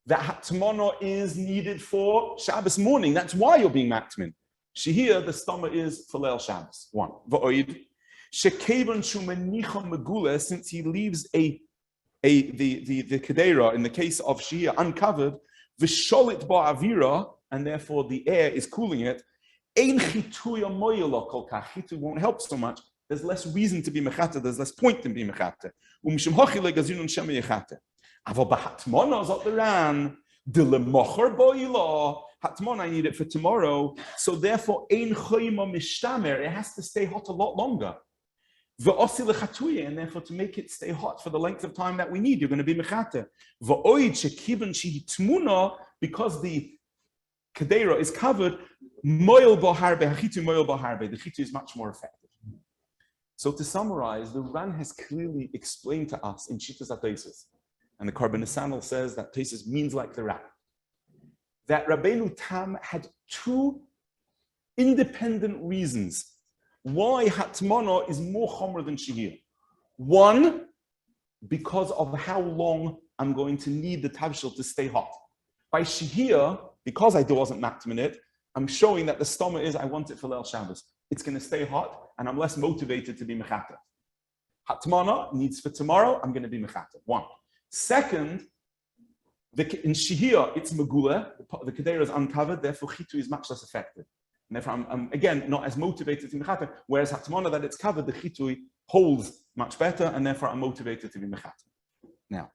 that HATMANA is needed for Shabbos morning. That's why you're being matmin. Shia, the stomach is for Leil Shabbos. One. V'oid. Shekevon shumenicha megula, since he leaves the kedera in the case of Shia uncovered, v'sholit ba'avira, and therefore the air is cooling it. Ein chituya moyela kol kach. Chitu won't help so much. There's less reason to be mechata. There's less point in being mechata. Umishum hochi legazinu shemi yechata. Aval b'hatmana zot the ran dilemocher boila. Hatmana, I need it for tomorrow. So therefore, ein choyma mishtamer. It has to stay hot a lot longer. V'osi lechatuyah, and therefore to make it stay hot for the length of time that we need, you're going to be mechata. V'oid shekivan shehi tmuna, because the kedera is covered. Moil boharbe hachitu moil boharbe. The chitu is much more effective. So to summarize, the Ran has clearly explained to us in Shitas HaTaisus, and the Karban Nesanel says that Taisus means like the Ran, that Rabbeinu Tam had two independent reasons why Hatmana is more chomer than Shehir. One, because of how long I'm going to need the Tavshil to stay hot. By Shehir, because I wasn't matmin it, I'm showing that the stomach is, I want it for Leil Shabbos. It's going to stay hot, and I'm less motivated to be mechata. Hatmana needs for tomorrow, I'm going to be mechata. One. Second, in Shehir, it's megula, the kedera is uncovered, therefore chitu is much less effective. And therefore, I'm again not as motivated to be mechata, whereas Hatmana, that it's covered, the chitu holds much better, and therefore I'm motivated to be mechata. Now,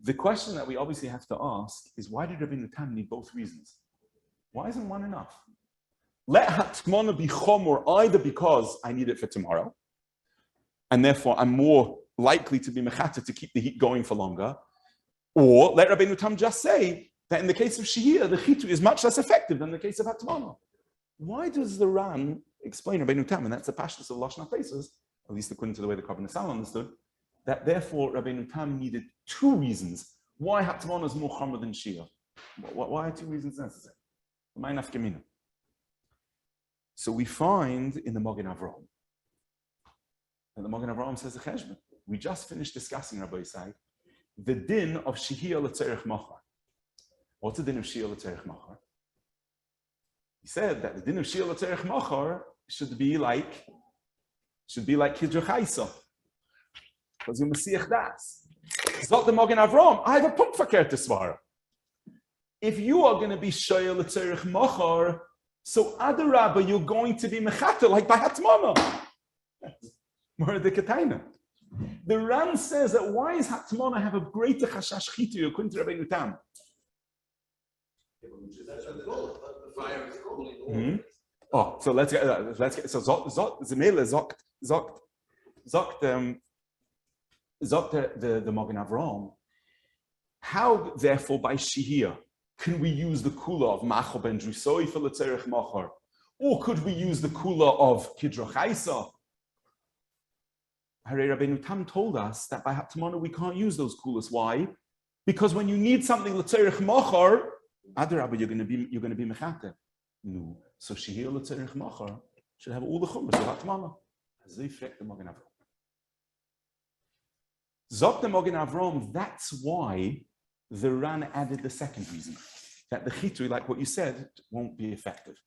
the question that we obviously have to ask is, why did Rabbeinu Tam need both reasons? Why isn't one enough? Let Hatmana be chomor either because I need it for tomorrow, and therefore I'm more likely to be mechata to keep the heat going for longer, or let Rabbeinu Tam just say that in the case of Shehir, the chitu is much less effective than the case of Hatmana. Why does the Ran explain Rabbeinu Tam, and that's the pashtus of Lashon HaTaisus, at least according to the way the Karban Nesanel understood, that therefore Rabbeinu Tam needed two reasons why Hatmana is more chomer than Shehir? Why are two reasons necessary? So we find in the Magen Avraham, and the Magen Avraham says the cheshbon. We just finished discussing, Rabbi Yisai, the din of Shehir l'tzerich machar. What's the din of Shehir l'tzerich machar? He said that the din of Shehir l'tzerich machar should be like Kidra Chaisa, because you Messiach das. Zot the Magen Avraham, I have a pump fakir to svara. If you are going to be Shehir l'tzerich machar, so Adarabba, you're going to be mechata like by Hatmana. More the Kataina. The Ran says that why is Hatmana have a greater chashash chitu according to Rabbeinu Tam? Oh, so let's get so Zemele zokt the Magen Avraham. How therefore by Shehir can we use the kula of Machal ben Drusoi for L'tzerich Machar? Or could we use the kula of Kidra Chaisa? HaRav Rabbeinu Tam told us that by Hatmana we can't use those kulas. Why? Because when you need something L'tzerich Machar, Adarabba, you're going to be mechata. No. So Shehir L'tzerich Machar should have all the chumras of Hatmana. Zifrek the Magen Avraham. Zok the Magen Avraham, that's why the Ran added the second reason, that the chitu, like what you said, won't be effective.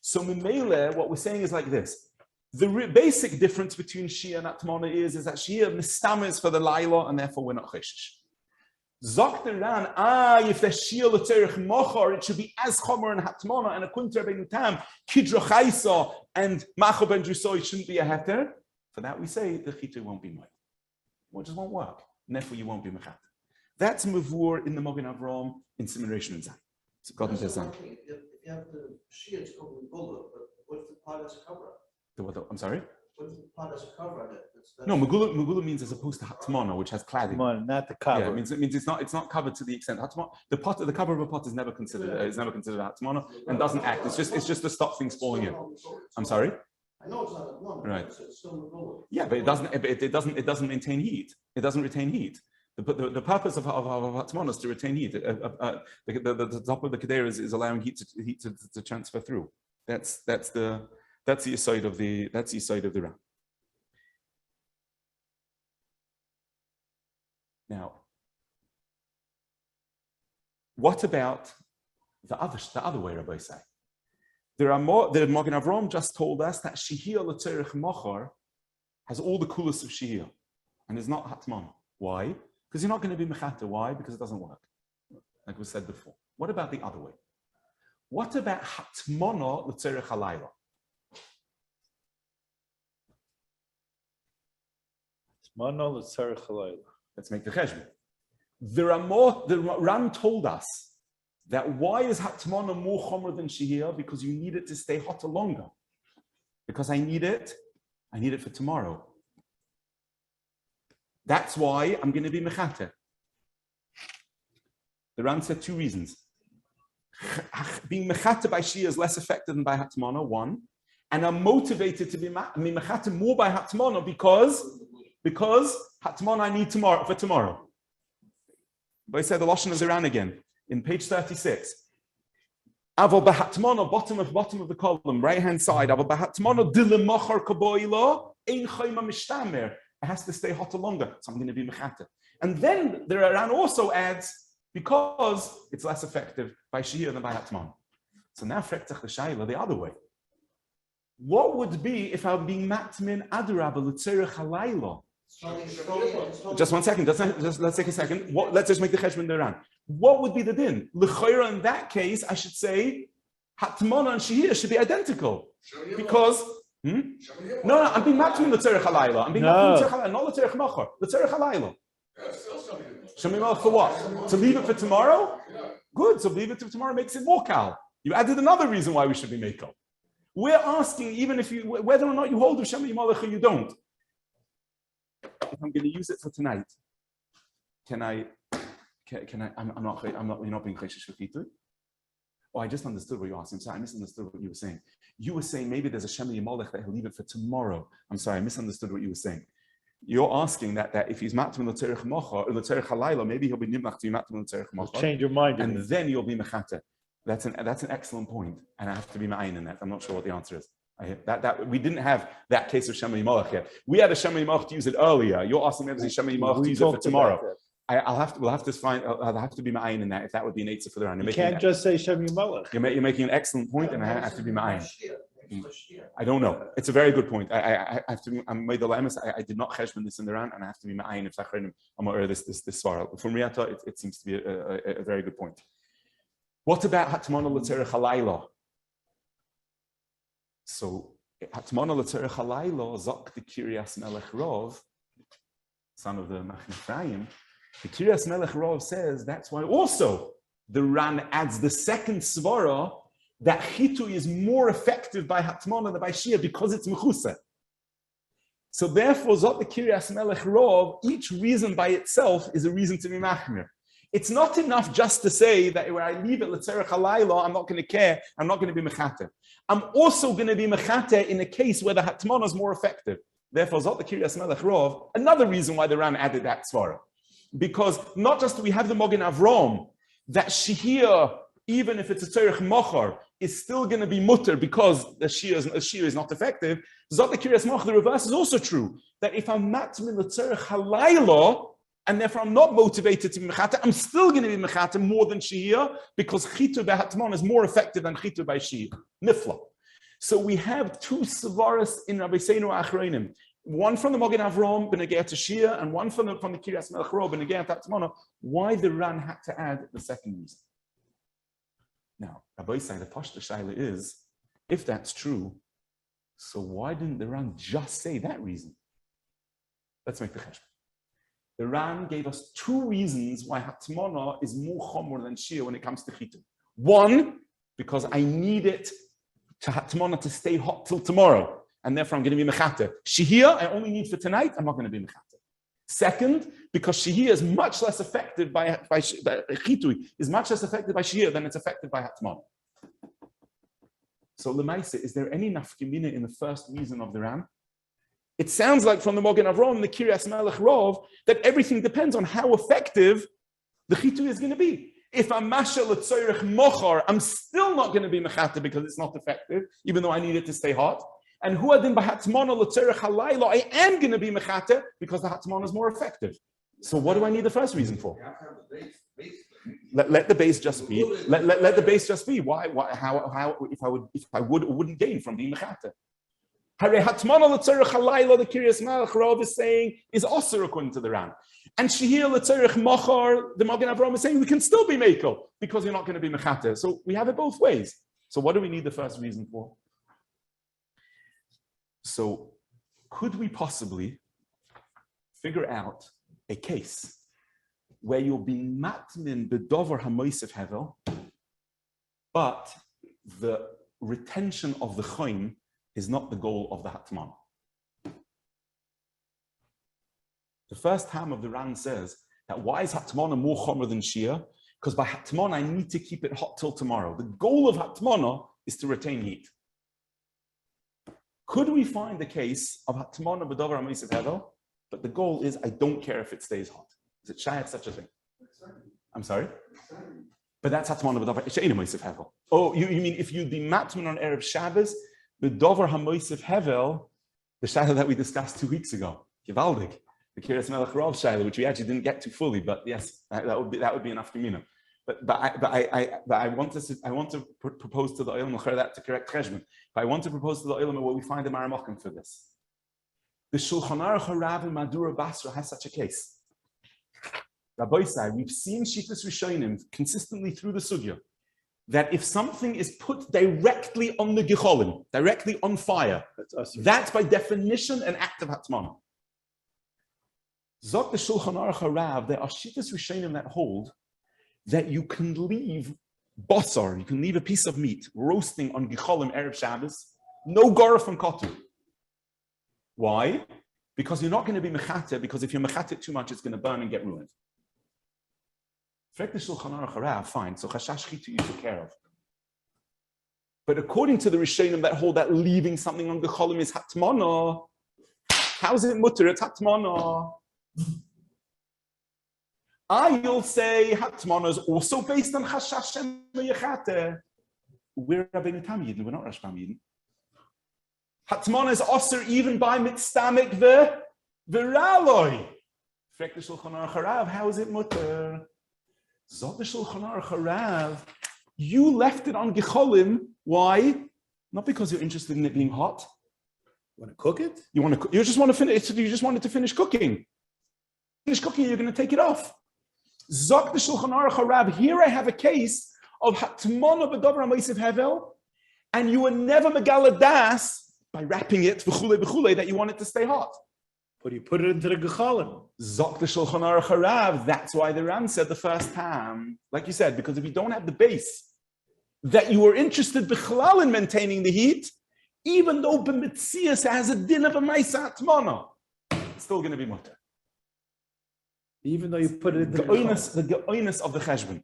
So Mimele, what we're saying is like this. The basic difference between Shia and Hatmana is that Shia mistamas for the Laila, and therefore we're not cheshish. Zok the Ran, if there's Shia l'tzerich machar, it should be as chomer and Hatmana, and according to Rabbeinu Tam, Kidra Chaisa and Machal ben Drusoi shouldn't be a heter. For that we say the chitu won't be made. It just won't work. And therefore you won't be mechat. That's mavur in the Magen Avraham in Simulation and Zayin. So God knows Zayin. If you have the Shia, it's called Gula, but what's the part that's cover up? I'm sorry? What's the How does it cover it? No, megula means as opposed to hatmana, which has cladding. Come on, not the Yeah, cover. it means it's not covered to the extent. The cover of a pot is never considered a hatmana and doesn't act. It's just to stop things falling in. I'm sorry. I know it's not a woman. Right. It's still megula. Yeah, but it doesn't maintain heat. It doesn't retain heat. The purpose of hatmana is to retain heat. The top of the kedera is allowing heat to transfer through. That's the side of the ram. Now, what about the other way, Rabbi say? There are more. The Magen Avraham just told us that shihiyah l'tzerich mochar has all the coolest of shihiyah and is not hatman. Why? Because you're not going to be mechata. Why? Because it doesn't work, like we said before. What about the other way? What about hatmana l'tzerich halayla? Let's make the cheshbon. The Ram told us that why is hatmana more chomer than shihiyah? Because you need it to stay hotter longer. Because I need it for tomorrow. That's why I'm going to be mechate. The Ram said two reasons. Being mechate by shihiyah is less effective than by hatmana, one. And I'm motivated to be mechate more by hatmana because hatmana I need for tomorrow. But I said the Lashon is around again in page 36. Aval b'hatmana, bottom of the column, right hand side. Aval b'hatmana dilemachar kaboila ein chayma mishtamer. It has to stay hotter longer, so I'm going to be mechate. And then the Aran also adds because it's less effective by shihiyah than by hatmana. So now frektach the shayla the other way. What would be if I'm being matmin adarabah l'tzerich halayla? Just 1 second. Let's take a second. Let's just make the cheshbon therean. What would be the din? L'chayra in that case, I should say hatmana and shihiyah should be identical because. No, I'm being matmin l'tzerich halayla. I'm being matmin l'tzerich halayla, not l'tzerich machar. L'tzerich halayla. Shemim for what? To leave it for tomorrow? Good. So leave it to tomorrow makes it more kal. You added another reason why we should be makal. We're asking even if you whether or not you hold of Shemim Malach or you don't. If I'm going to use it for tonight, can I? I'm not. You're not being cheshish v'chitu. Oh, I just understood what you're asking. I'm sorry, I misunderstood what you were saying. You were saying maybe there's a Shem Yimolech that he'll leave it for tomorrow. I'm sorry, I misunderstood what you were saying. You're asking that if he's matrim l'tzerich mocha or l'tzerich halayla, maybe he'll be nimlach to matrim l'tzerich mocha. Change your mind, and then you'll be mechate. That's an excellent point, and I have to be ma'ayin in that. I'm not sure what the answer is. We didn't have that case of Shem Yimolech yet. We had a Shem Yimolech to use it earlier. You're asking me if there's a Shem Yimolech to use it for tomorrow. I'll have to be ma'ayin in that if that would be an eitzah for the Ran. You can't just say Shem Yimolech. You're making an excellent point, and I have to be ma'ayin. I don't know. It's a very good point. I have to. I'm made the lamus. I did not cheshbon this in the Ran, and I have to be ma'ayin if Zacharinim. I'm aware this svara. From Riyata, it seems to be a very good point. What about hatmana l'tzerich halayla? So hatmana l'tzerich halayla zok the Kiryas Melech Rov, son of the Machne Ephraim. The Kiryas Melech Rov says that's why also the Ran adds the second svara that chitu is more effective by hatmana than by shia because it's mechusa. So therefore, zok the Kiryas Melech Rov, each reason by itself is a reason to be machmir. It's not enough just to say that when I leave it l'tzerich halayla, I'm not going to care. I'm not going to be mechate. I'm also going to be mechate in a case where the hatmana is more effective. Therefore, zot the Kiryas Melech Rov, another reason why the Ran added that svara, because not just do we have the Magen Avraham that shihiyah, even if it's a tzerich mochar, is still going to be mutter because the shihiyah is not effective. Zot the Kiryas Melech, the reverse is also true. That if I'm matmin l'tzerich halayla, and therefore I'm not motivated to be mechata, I'm still going to be mechata more than shihiyah because chitu by hatman is more effective than chitu by shihiyah. Nifla. So we have two svaras in Rabbi Seinu Achreinim. One from the Magen Avraham b'negei to shihiyah, and one from the Kiryas Melech Rov b'negei to hatmana. Why the Ran had to add the second reason? Now, Rabbi Say, the pashta shaila is, if that's true, so why didn't the Ran just say that reason? Let's make the cheshbon. The Ran gave us two reasons why hatmana is more chomer than shia when it comes to chitu. One, because I need it to hatmana to stay hot till tomorrow. and therefore I'm going to be mechata. Shehiyah, I only need for tonight, I'm not going to be mechata. Second, because shehiyah is much less affected by chitui, is much less affected by shehiyah than it's affected by hatmana. So lemaisa, is there any nafkamina in the first reason of the Ram? It sounds like from the Mogen Avram, the Kiryas Melech Rov, that everything depends on how effective the chitui is going to be. If I'm mashal l'tzoyrech mochar, I'm still not going to be mechata because it's not effective, even though I need it to stay hot. And huadin b'hatmana l'tzoyrech halayla, I am going to be mechata because the hatmana is more effective. So what do I need the first reason for? Let the base just be. Let the base just be. Why? How? If I would or wouldn't gain from being mechata. HaRav hatmana l'tzoyrech halayla, the Kiryas Melech Rav is saying, is also according to the Ram. And shehiyah l'tzoyrech machar, the Mogen Avram is saying we can still be mekel because you're not going to be mechata. So we have it both ways. So what do we need the first reason for? So could we possibly figure out a case where you'll be matmin bedover hamoisef hevel, but the retention of the choim is not the goal of the hatmana? The first time of the Ran says that why is hatmana more chomer than shia? Because by hatmana I need to keep it hot till tomorrow. The goal of hatmana is to retain heat. Could we find the case of hatmana b'davar ha'moisef hevel, but the goal is I don't care if it stays hot? Is it shayat such a thing? I'm sorry? But that's hatmana b'davar she'ein ha'moisef hevel. Oh, you mean if you'd be matman on Erev Shabbos, b'davar ha'moisef hevel, the shayla that we discussed 2 weeks ago, Givaldig. The Kiryas Melech Rav Shaila, which we actually didn't get to fully, but yes, that would be enough kamina. But I want to propose to the Olam that to correct Cheshbon. But I want to propose to the Olam what we find in Maramokim for this. The Shulchan Aruch HaRav in Madura Basra has such a case. Rabbi Sai, we've seen Shittas Rishonim consistently through the sugya that if something is put directly on the gecholim, directly on fire, that's by definition an act of hatmana. Zok the Shulchan Aruch HaRav, there are Shittas Rishonim that hold that you can leave basar, you can leave a piece of meat roasting on Gecholim Erev Shabbos, no gara from kotu. Why? Because you're not going to be mechata, because if you're mechata too much, it's going to burn and get ruined. Frek the Shulchan Aruch HaRav, fine, so chashash chitu you took care of. But according to the Rishonim that hold that leaving something on Gecholim is hatmana, how's it mutter? It's hatmana. I'll say hatmana is also based on chashash shem yechate. We're Rabbeinu Tam Yidden, we're not Rashbam Yidden. Hatmana is also even by mitztamik v'raloi. Frek the Shulchan Aruch HaRav, how is it mutter? Zot the Shulchan Aruch HaRav, you left it on Gecholim. Why? Not because you're interested in it being hot. You want to cook it? You just want to finish. You just wanted to finish cooking. Finish cooking, you're going to take it off. Zok the Shulchan Aruch HaRav, here I have a case of hatmana b'davar ha'moisef hevel, and you were never megala das by wrapping it v'chule that you want it to stay hot. But you put it into the gecholim. Zok the Shulchan Aruch HaRav, that's why the Ram said the first time, like you said, because if you don't have the base that you were interested b'chalal in maintaining the heat, even though b'mitzias has a din of a ma'isa hatmana, it's still going to be mutter. Even though you put it in the geoinus of the cheshbon.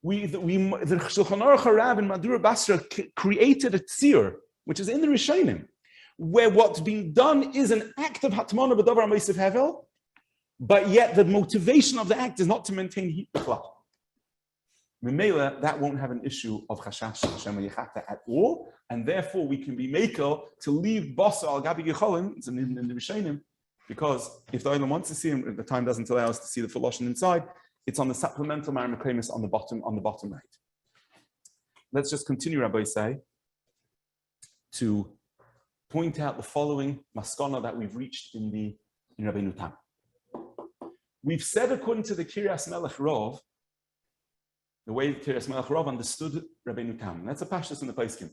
The Shulchan Aruch HaRav in Madura Basra created a tzir, which is in the Rishonim, where what's being done is an act of hatmana b'davar ha'moisef hevel, but yet the motivation of the act is not to maintain heat b'chlal. Memela, that won't have an issue of chashash shema yechata at all, and therefore we can be mekel to leave basa al gabi gecholim, it's in the Rishonim, because if the Olam wants to see him, if the time doesn't allow us to see the Philosophen inside, it's on the supplemental Maramakamis on the bottom right. Let's just continue, Rabbi Say, to point out the following maskana that we've reached in Rabbeinu Tam. We've said, according to the Kiryas Melech Rav, the way Kiryas Melech Rav understood Rabbeinu Tam. That's a pashtus in the Paiskim.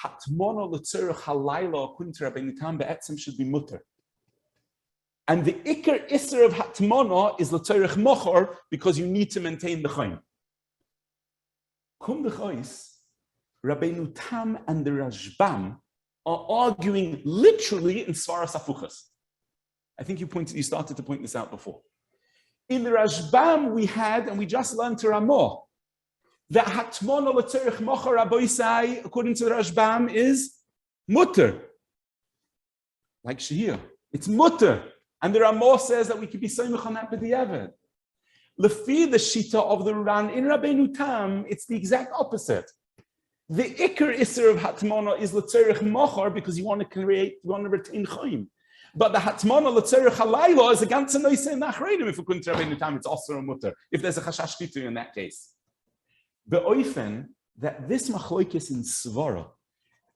Hatmana l'tzorech halayla, according to Rabbeinu Tam, be'etzem should be mutter. And the ikar isser of hatmana is l'tzorech mochor, because you need to maintain the chaim. Kum d'chais, Rabbeinu Tam and the Rashbam are arguing literally in Svaras Afuchas. I think you started to point this out before. In the Rashbam we had, and we just learned to Ramah, that Hatmana l'tzorech mocher Rabboisai, according to the Rashbam, is mutter. Like Shehir. It's mutter. And the Ramah says that we could be soymech on that b'diavad. Lefi the Shita of the Ran in Rabbeinu Tam, it's the exact opposite. The Iker Isser of Hatmana is l'tzorech mocher because you want to retain Chaim. But the Hatmana l'tzorech halayla is a ganze noise in Nachreidim. If we couldn't Rabbeinu Tam, it's also a mutter. If there's a chashash chitu in that case. Be'oifen, that this machlokes in Svara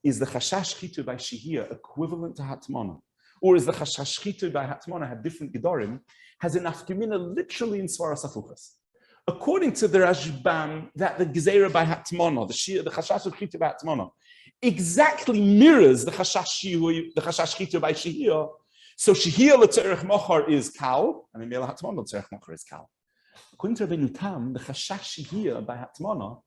is the chashash chitu by Shehir equivalent to Hatmana, or is the chashash chitu by Hatmana have different gedarim, has an afkamina literally in Svara Safuchas. According to the Rashbam, that the Gezerah by Hatmana, the chashash chitu by Hatmana, exactly mirrors the chashash chitu by Shehir. So Shehir l'tzorech mocher is kal, and in Mela Hatmana l'tzorech mocher is kal. According to Rabbeinu Tam, the chashash Shehir by Hatmana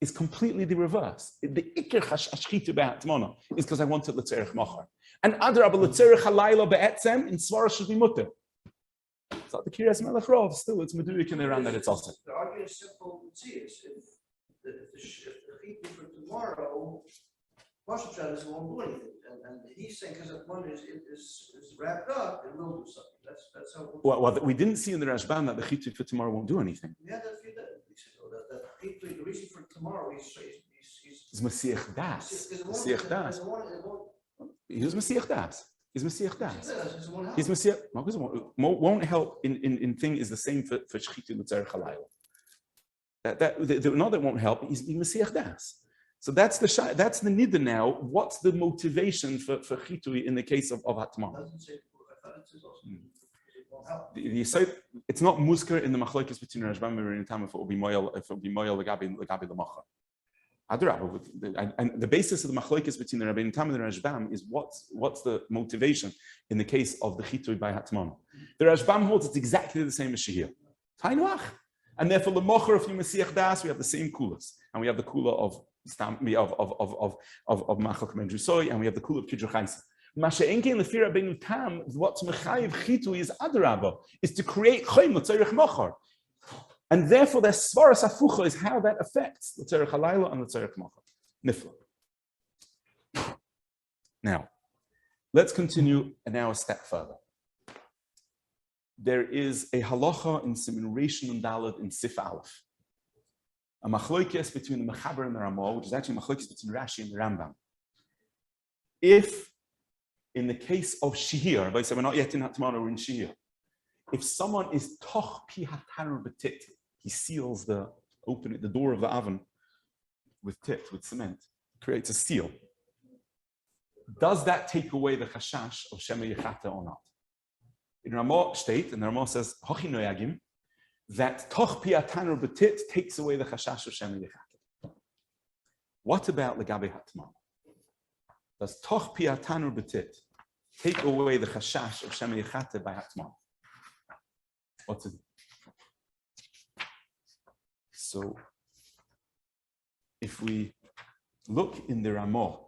is completely the reverse. The ikir chashash chitu by Hatmana is because I wanted l'tzorech mocher. And adrabah l'tzorech halayla be'etzem in Svara should be mutter. So the Kiryas Melech Rov, still it's medurik in the Ran that it's also. The argument is simple to see is if the chitu for tomorrow, Moshe Shabbos won't do anything. And he's saying because if one is wrapped up, it will do something. That's how. Well, we didn't see in the Rashbam that the chitu for tomorrow won't do anything. Yeah, that's that chitu. The reason for tomorrow he's It's Masiach Das. Masiach Das. He was Masiach Das. He's Masiach Das. He's Masiach. Won't help in thing is the same for chitu l'tzorech halayla. That won't help. He's Masiach Das. So that's the niddah now. What's the motivation for chitui in the case of Hatmana? It's not muskar in the machlokes between Rashbam and Rabbeinu Tam if it will be moyel legabi l'macha. And the basis of the machlokes between the Rabbeinu Tam and the Rashbam is what's the motivation in the case of the chitui by Hatmana. The Rashbam holds it's exactly the same as Shehir. Tainuach. And therefore, the mocher of Masiach Das, we have the same kulas, and we have the kula of Machal K'men Drusoi, and we have the kula of Kidru Chaisa. Masha'enke in the fear of Rabbeinu Tam, what's mechayiv chitu is adarabah, is to create chayim l'tzorech mocher, and therefore the svaras afucha is how that affects l'tzorech halayla and l'tzorech mocher. Nifla. Now, let's continue now a step further. There is a halacha in Siman Reish Nun Daled in Sif Aleph, a machlokes between the Mechaber and the Ramah, which is actually a machlokes between Rashi and the Rambam. If, in the case of Shehir, I say we're not yet in Hatmana, we're in Shehir. If someone is toch pi hatanur betit, he seals the door of the oven with cement, creates a seal. Does that take away the chashash of Shema Yechata or not? In Ramah state, and the Ramah says, Hochi noyagim, that toch pi hatanur betit takes away the chashash of Shema Yechata. What about legabe Hatmana? Does toch pi hatanur betit take away the chashash of Shema Yechata by Hatmana? What's it? So, if we look in the Ramah,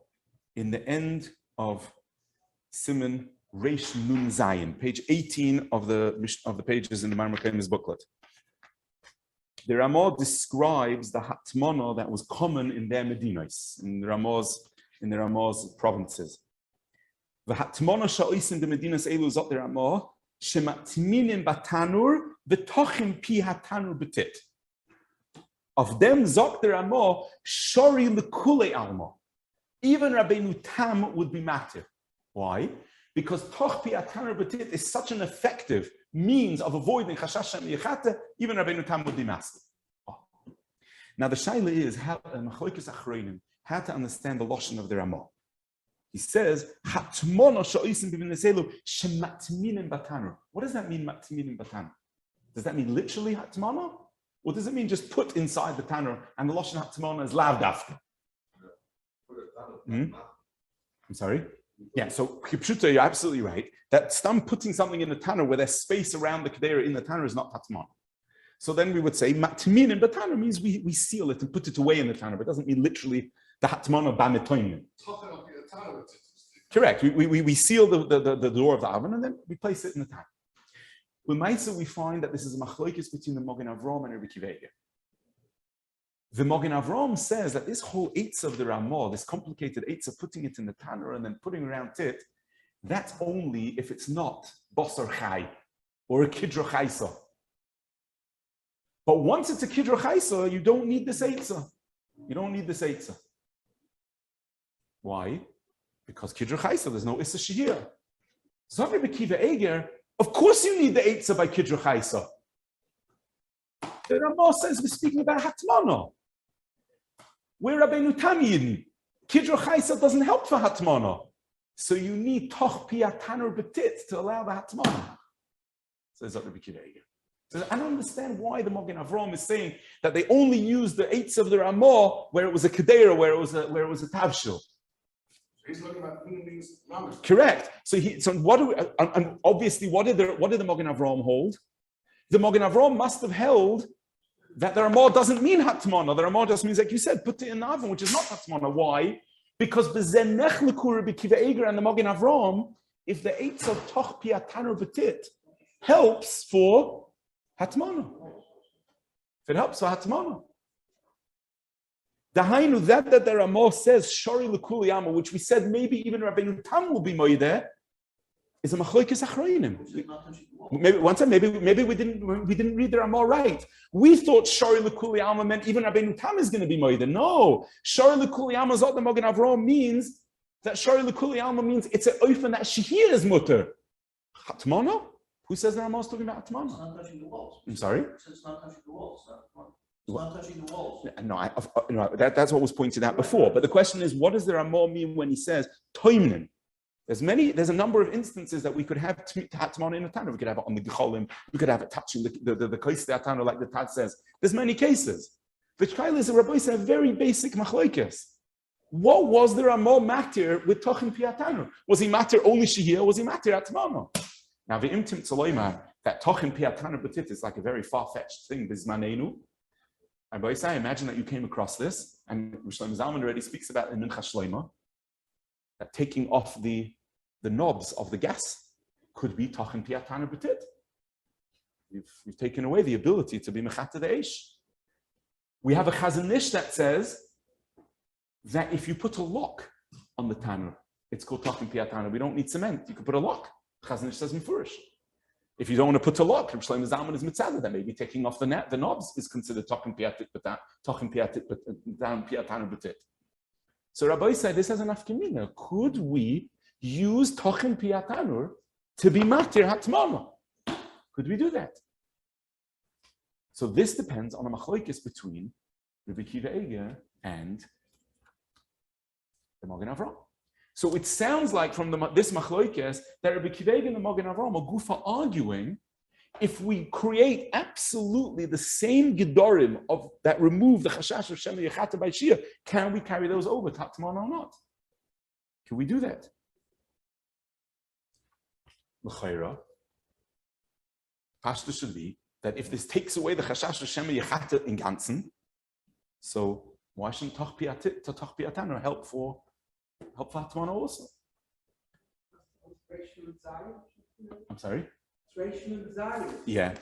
in the end of Siman Reish Nun Zayin, page 18 of the pages in the Marmar Kaimis booklet, the Ramah describes the Hatmana that was common in their Medinos, in the Ramah's provinces. The Hatmana sha'oisim the Medinas elu zot the Ramah shematminim batanur v'tochim pi hatanur betit. Of them zot the Ramah shori l'kulei alma. Even Rabbeinu Tam would be matir. Why? Because toch pi hatanur betit is such an effective means of avoiding chashash Shema Yechata, even Rabbeinu Tam would be master. Now the shaila is how to understand the lashon of the Ramah. He says, "Hatmana sha'osim b'v'neselu shematminim batanur." What does that mean, matminim batanur? Does that mean literally hatmana, or does it mean just put inside the tanur? And the lashon hatmana is lav dafka. I'm sorry. Yeah. So kipshuta, you're absolutely right. That stam putting something in the tanur where there's space around the kedera in the tanur is not hatmana. So then we would say matminim batanur means we seal it and put it away in the tanur, but it doesn't mean literally the hatmana b'ametoinim. Correct. We seal the door of the oven and then we place it in the tank. With Maisa, we find that this is a machlokes between the Magen Avraham and Rabbi Akiva Eiger. The Magen Avraham says that this whole eitz of the Ramah, this complicated eitz of putting it in the tanner and then putting around it, that's only if it's not basar chai or a kidra chaisa. But once it's a kidra chaisa, you don't need this eitza. You don't need this eitza. Why? Because kidra chaisa, there's no issa shehir. So Rabbi Akiva Eiger, of course you need the eitza by kidra chaisa. The Ramah says we're speaking about hatmana. We're Rabbeinu Tam Yidden. Kidra chaisa doesn't help for hatmana. So you need toch piatanur betit to allow the hatmana. Says Rabbi Akiva Eiger. So I don't understand why the Magen Avraham is saying that they only use the eitz of the Ramah where it was a kedera, where it was a tavshil. He's looking at human beings' knowledge. Correct. So what do we, and obviously what did the Magen Avraham hold? The Magen Avraham must have held that the Ramah doesn't mean hatmana. The Ramah just means, like you said, put it in the oven, which is not hatmana. Why? Because b'zenech l'kur Rabbi Akiva Eiger and the Magen Avraham, if the eitz of toch piatanur betit helps for hatmana, if it helps for hatmana. Dahainu, that the Ramah says shari l'kuli yama, which we said maybe even Rabbeinu Tam will be moideh, is a machlokes achronim. Maybe one time, maybe we didn't read the Ramah right. We thought shari l'kuli yama meant even Rabbeinu Tam is going to be moideh. No, shari l'kuli yama zot the Magen Avraham means that shari l'kuli yama means it's an oifen that shehir is mutter. Hatmana? Who says the Ramah is talking about hatmana? It's not touching the walls. I'm sorry. It's not touching the walls. It's not touching the walls. No, that's what was pointed out before. But the question is, what does the Ramah mean when he says toimnin? There's a number of instances that we could have hatmana in a tanner. We could have it on the gecholim. We could have it touching the kois the tanner, like the Taz says. There's many cases. V'chayil is a Rabbi said a very basic machlokes. What was the Ramah matir with tochin piatanur? Was he matir only shehir? Was he matir hatmana? Now the imtim tzaloima that tochin piatanur betit is like a very far-fetched thing. Bizmanenu. And I imagine that you came across this, and Shlomo Zalman already speaks about in Mincha Shlomo, that taking off the knobs of the gas could be tachin piatanur betit. You've taken away the ability to be mechata the eish. We have a Chazon Ish that says that if you put a lock on the tanner, it's called tachin piatanur. We don't need cement. You can put a lock. Chazon Ish says mefurish. If you don't want to put a lock, Shlomo Zalman is mitzvah, then maybe taking off the knobs is considered tachin piatanur betit. So Rabbi said this has an afkamina. Could we use tachin piatanur to be matir hatmana? Could we do that? So this depends on a machlokes between Rabbi Akiva Eiger and the Magen Avraham. So it sounds like from this machlokes that Rabbi Akiva Eiger and the Magen Avraham are gufa arguing if we create absolutely the same gedorim of that remove the chashash of Shem Yechata by Shia, can we carry those over to hatmana or not? Can we do that? L'chayra, Pashto should be that if this takes away the chashash of Shem Yechata in Ganzen, so why shouldn't toch piatan help for hatmana also? I'm sorry? Yeah.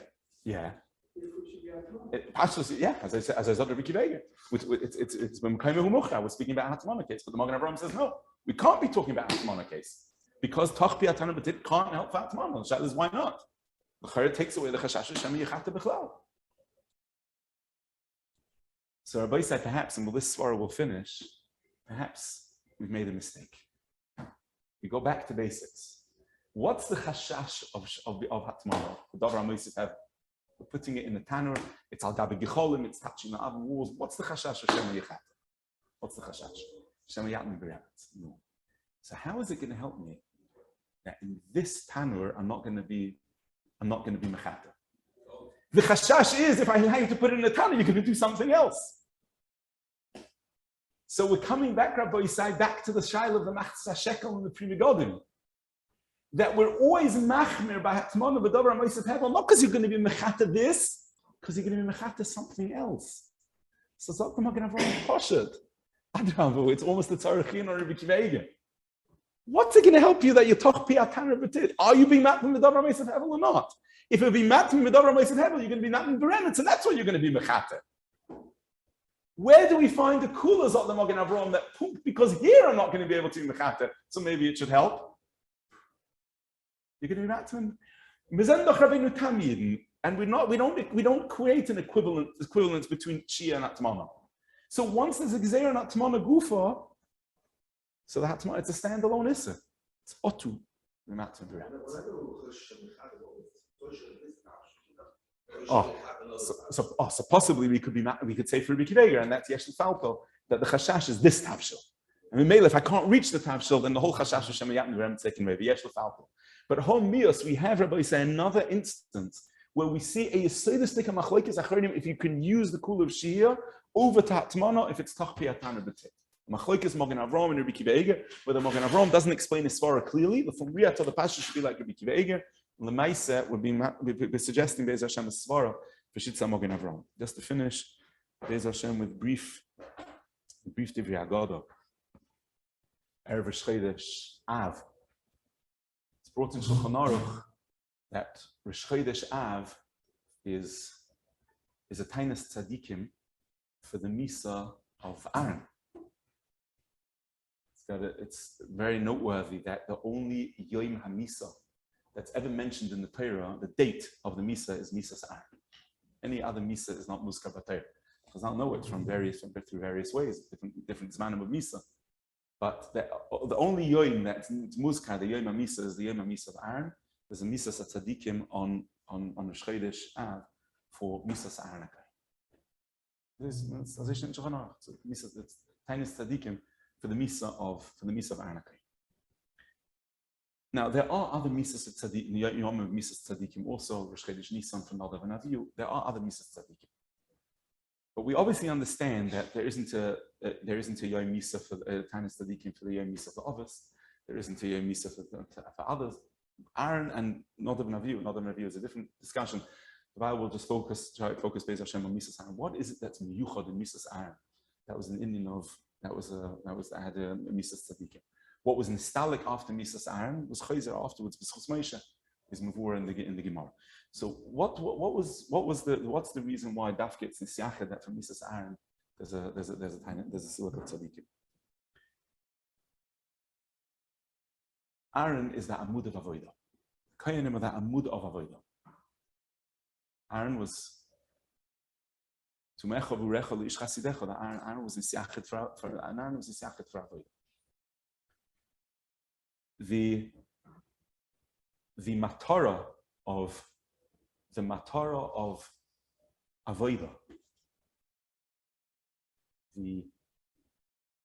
Pashtus, yeah, as I said, Rabbi Akiva Eiger. It's when we're speaking about hatmana case, but the Magen Avraham says no, we can't be talking about hatmana case because toch piatan betit can't help for hatmana. That is why not. The Chayr takes away the chashash of Shem Yechata b'chlal. So Rabbi said perhaps, and this svara will finish, perhaps we've made a mistake. We go back to basics. What's the chashash of hatmana? The Davar HaMosif have. We're putting it in the tanner. It's al gabe gecholim. It's touching the oven walls. What's the chashash of Shem Yechata? What's the chashash? Shem Yatmi b're'at. No. So how is it going to help me that in this tanner I'm not going to be mechata? The chashash is if I allow you to put it in the tanner, you're going to do something else. So we're coming back, Rabbi Yisai, back to the shaila of the machzah shekel and the Pri Megadim. That we're always machmir by hatmana b'davar HaMosif hevel, not because you're going to be mechata this, because you're going to be mechata something else. So it's not the Magen Avraham Poshet. It's almost the Tzarech Chin or Rabbi Akiva Eiger. What's it going to help you that you're toch piatana b'tit? Are you being matman v'davar meisav hevel or not? If you're being matman v'davar meisav hevel, you're going to be matman b'remetz, and that's what you're going to be mechate. Where do we find the coolers of the Magen Avraham that because here I'm not going to be able to be mechate, so maybe it should help? You're going to be matman. And we don't create an equivalence between Shia and HATMANA. So once there's a Gzeir and HATMANA Gufa, so the HATMANA, it's a standalone Issa. It's Otu. So possibly we could say for Rabbi Kiva, and that's Yesh Falko, that the Chashash is this Tavshil. I mean, if I can't reach the Tavshil, then the whole Chashash is Shemayat Nurem taken away. Yesh Falko. But Hom Mios, we have Rabbi say another instance where we see a Yesodistic Machlokes Achronim if you can use the Kul of Shia over to HATMANA if it's Tach Piatana B'Tit. Machlokes Magen Avraham and Rabbi Kiva Eiger, where the Magen Avraham doesn't explain his svara clearly. The from Riyah to the Pasha should be like Rabbi Kiva Eiger. L'maisa would be suggesting Be'ez Hashem a svara for Shitza Magen Avraham. Just to finish, Be'ez Hashem with brief Divrei Agada. Erev Chodesh Av. It's brought in Shulchan Aruch that Rosh Chodesh Av is a tainas tzadikim for the Misa of Aaron. It's very noteworthy that the only Yom HaMisa that's ever mentioned in the Torah, the date of the Misa is Misas Aaron. Any other Misa is not Muskar B'Torah. Because I'll know it through various ways, different Zmanim of Misa. But the only Yom that's Muskar, the Yom HaMisa, is the Yom HaMisa of Aaron. There's a Misas Tzadikim on Rosh Chodesh Av for Misas Aaron. It's tiny Tzadikim for the Misa of Aaron. Now there are other Misas Tzadikim, Yom of Misas Tzadikim, also Rosh Chodesh Nisan from Nadav and Avihu. There are other Misas Tzadikim, but we obviously understand that there isn't a Yom Misa for tiny Tzadikim for the Yom Misa for others. There isn't a Yom Misa for others. Aaron and Nadav and Avihu is a different discussion. The Bible will just try to focus Be'ez Hashem on Misas Aaron. What is it that's miyuchad in Misas Aaron? That was an Indian that had a Misas Tzadikim. What was nostalgic after Misas Aaron was Chayzer afterwards, B'schus Moshe, is Mavur in the Gemara. So what's the reason why Daf gets Nisyachad that from Misas Aaron there's a Silik of Tzadikim? Aaron is the Amud of Avodah. Kayanim are the Amud of Avodah. Aaron was Tumecha v'urecha li'ish chasidecha. Aaron was Nisyachad for Avodah. The matara of Avodah, the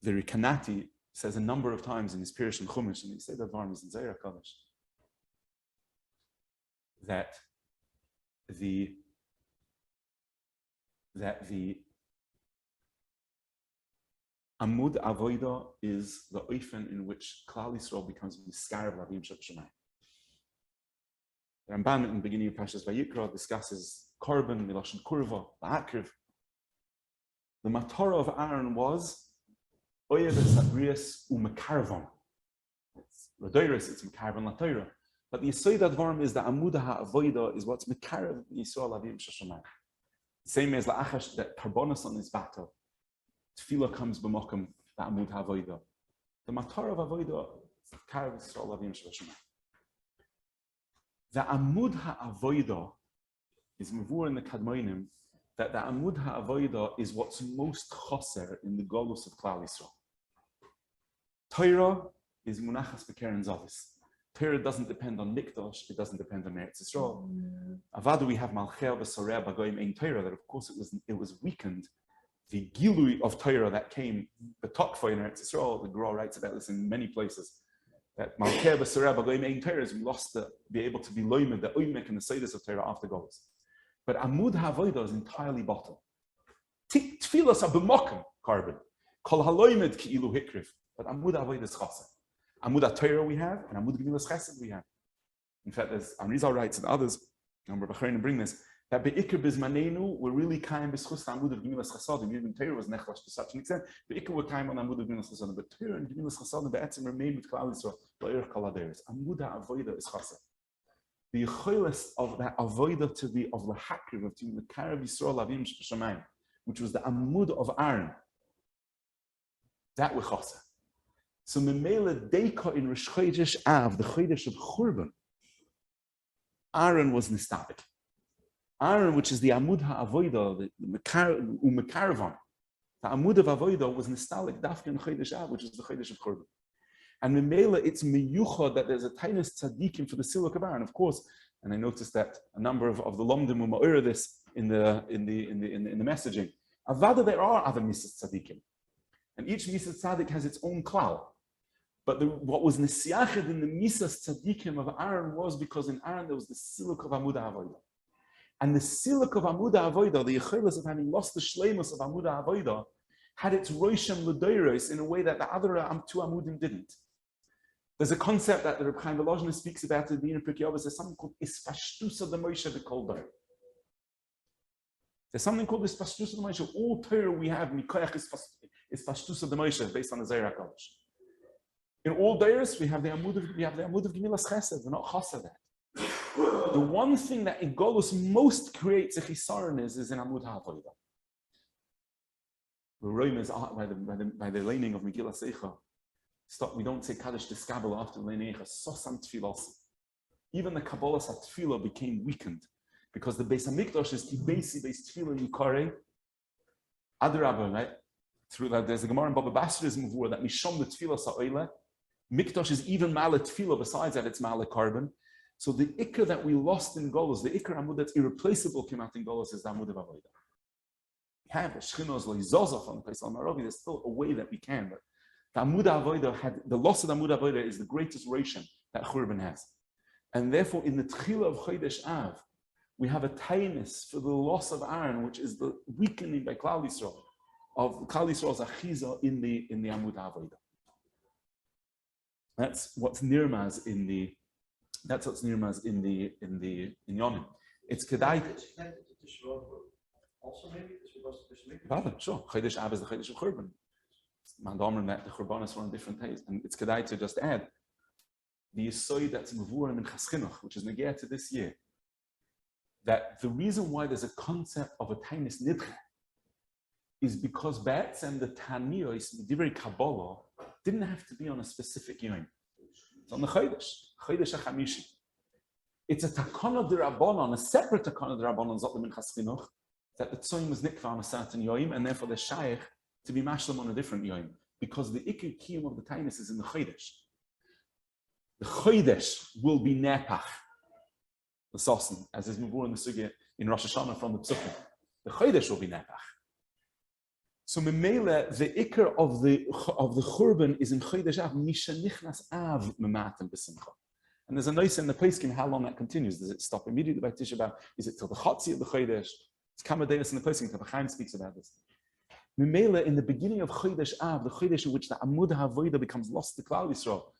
Rikanati says a number of times in his Pirush and Chumash, and he said that Varm is in Zeira Kadosh, that the Amud Avodah is the oifen in which Klal Yisrael becomes Miskar Lavim Shel Shemayim. The Ramban in the beginning of Parshas Vayikra discusses Korban, Miloshin Kurva, La'akriv. The Matorah of Aaron was Oyev Sabrius Umekarvon. It's Radoiris, it's Mekarvon LaTorah. But the Yesod Advarim is the Amud HaAvodah is what's Mekarv Yisrael Lavim Shel Shemayim. Same as La'achash, that Karbonos on his battle. Tefillah comes b'mokum the Amud HaAvodah. The Matorah of Avodah is Mekarv Yisrael Lavim Shel Shemayim. The Amud HaAvodah is Mavur in the Kadmoinim that the Amud HaAvodah is what's most choser in the Golus of Klal Yisrael. Torah is Munachas B'Keren Zavis. Torah doesn't depend on Mikdash, it doesn't depend on Eretz Yisrael. Avadu we have Malchel V'Soreh B'Goyim Ein Torah, that of course it was weakened. The Gilui of Torah that came, the Tokfa in Eretz Yisrael, the Gra writes about this in many places, that Malchel V'Soreh B'Goyim Ein Torah is we lost to be able to be loimed, the oimek and the Seidas of Torah after Golus. But Amud HaAvodah is entirely bottled. Tfilas are b'mokum carbon. Kol haloimed ki'ilu hikrif. But Amud HaAvodah is chassid. Amud HaTorah we have, and Amud Gemilas Chesed we have. In fact, as Arizal writes and others, number of Achronim bring this, that be'ikr bizmanenu, we're really kind b'schus Amud of Gemilas Chasadim. Even Torah was nechvash to such an extent. Be'ikr were kind on Amud of Gemilas Chasadim, but Torah and Gemilas Chasadim be'etzim remain with Klal Yisrael ba'irach kol haderes. Amud ha'avoda is chassid. The yicholos of that avoda to be of the hakrim of the Mekarev Yisrael Avim Sh'Shamayim, which was the Amud of Aaron, that was chassid. So Memela Deika in Rosh Chodesh Av, the Chodesh of Churban, Aaron was nistabik. Aaron, which is the Amud HaAvoida, the Umekaravan, the Amud of Avoida was nistalik Dafka in Chodesh Av, which is the Chodesh of Churban. And Memela, it's meyucha that there's a tiny tzaddikim for the Siluk of Aaron, of course. And I noticed that a number of the Lomdim will ma'ira this in the messaging. Avada, there are other Misas tzaddikim, and each Misas tzaddik has its own klal. But what was nesiached in the Misas tzaddikim of Aaron was because in Aaron there was the Siluk of Amud HaAvoida. And the Siluk of Amud HaAvoida, the Yechilas of having lost the Shleimus of Amud HaAvoida, had its Rosham L'Doros in a way that the other two Amudim didn't. There's a concept that the Reb Chaim Volozhin speaks about in the Inner Pirkei Avos. There's something called Isfashtusa de Moshe de Kol Dor. There's something called Isfashtusa de Moshe. All Torah we have, Mikoyach Isfashtusa de Moshe, based on the Zohar HaKadosh. In all Doros, we have the Amud of Gemilas Chesed. We're not chassid that. The one thing that in Golus most creates a chisaron is in Amud HaAvodah. The Roim is by the laning of Megillah Seicha. Stop. We don't say Kaddish to Skabel after the laning. Sosam Tfilos. Even the Kabbalah Tfilah became weakened because the Beis Hamikdash is Kibesi Beis Tfilah Yukare. Adarabah, right? Through that, there's a Gemara in Baba Basra's Mavur that Mishom the Tfilah Sa'oile. Mikdash is even Ma'ale Tfilah. Besides that, it's Ma'ale Carbon. So the Ikr that we lost in Golos, the Ikr Amud that's irreplaceable came out in Golos is the Amud of Avodah. We have a Shchinos Lo Yizozach on the place on Maravi. There's still a way that we can, but the Amud Avodah had the loss of the Amud Avodah is the greatest ration that Churban has, and therefore in the Tchila of Chodesh Av, we have a tainus for the loss of Aaron, which is the weakening by Klal Yisrael of Klal Yisrael's achiza in the Amud Avodah. That's what's nirmaz in the. That's what's nirmaz in Yomim. It's kedai. Also, maybe it's because there's Rather, sure. Chodesh Av is the Chodesh of Churban. Mandomrim that the Churbanos were on different days, and it's kedai to just add the Yisoid that's Mevurim in Chaskinuch, which is negea to this year. That the reason why there's a concept of a tainis nidche is because Bats and the Taniyos, the Divrei Kabbalah, didn't have to be on a specific yom. It's on the Chodesh HaChamishi. It's a takana d'Rabbanon, a separate takana d'Rabbanon Zotlim in Chaskinuch, that the Tzoyim was nikva on a certain yom, and therefore the Shaykh to be mashlam on a different yom, because the ikir kiyum of the tainis is in the Chodesh. The Chodesh will be nepach, the sosen, as is mavur in the sugya in Rosh Hashanah from the Psukim. The Chodesh will be nepach. So memela, the ikr of the Churban is in Chodesh Av, misha nichnas Av mematem b'simcha. And there's a nice in the Peskim how long that continues. Does it stop immediately by Tisha B'Av? Is it till the Chotzi of the Chodesh? It's Kamadeus in the Peskim. The Chaim speaks about this. Memela, in the beginning of Chodesh Av, the Chodesh in which the Amud HaAvodah becomes lost to Klal Yisrael,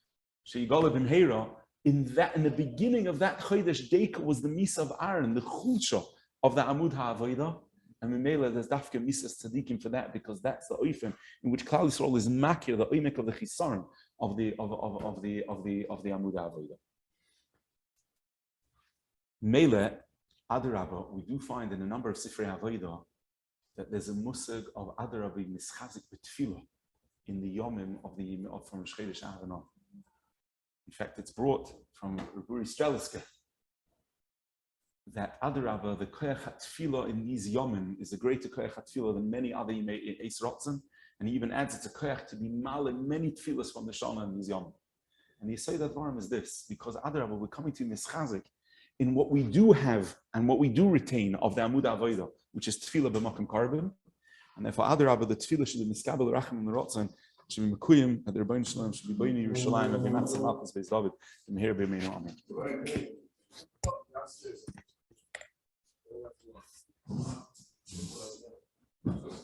Sheyigola b'Mheira, in the beginning of that Chodesh, Deika was the Misa of Aaron, the Chulsha of the Amud HaAvodah. And Memela, there's Dafka Misas Tzadikim for that, because that's the Oifim in which Klal Yisrael is makir, the Oimek of the Chisaron of the Amud HaAvodah. Mele, Adarabah, we do find in a number of Sifrei Avodah that there's a musag of Adarabah mischazik b'tfilah in the Yomim from Rosh Chodesh Av and on. In fact, it's brought from Reburi Streliska that Adarabah, the koyach hatfilah in these Yomim is a greater koyach hatfilah than many other Eis Rotzen, and he even adds it's a koyach to be mal in many tefillas from the Shana in these Yomim. And the Yesod Advarim is this, because Adarabah, we're coming to mischazik in what we do have and what we do retain of the Amud Avodah, which is Tefillah b'Makom Karbon, and therefore Adarabah, the Tefillah should be Miskabel Rachim and Rotzen, should be Mekuyim, at the Rebbeinu Shalom, should be Boini Yerushalayim, and be Matzah Malchus Beis David, and Meher B'Yemeinu Amen.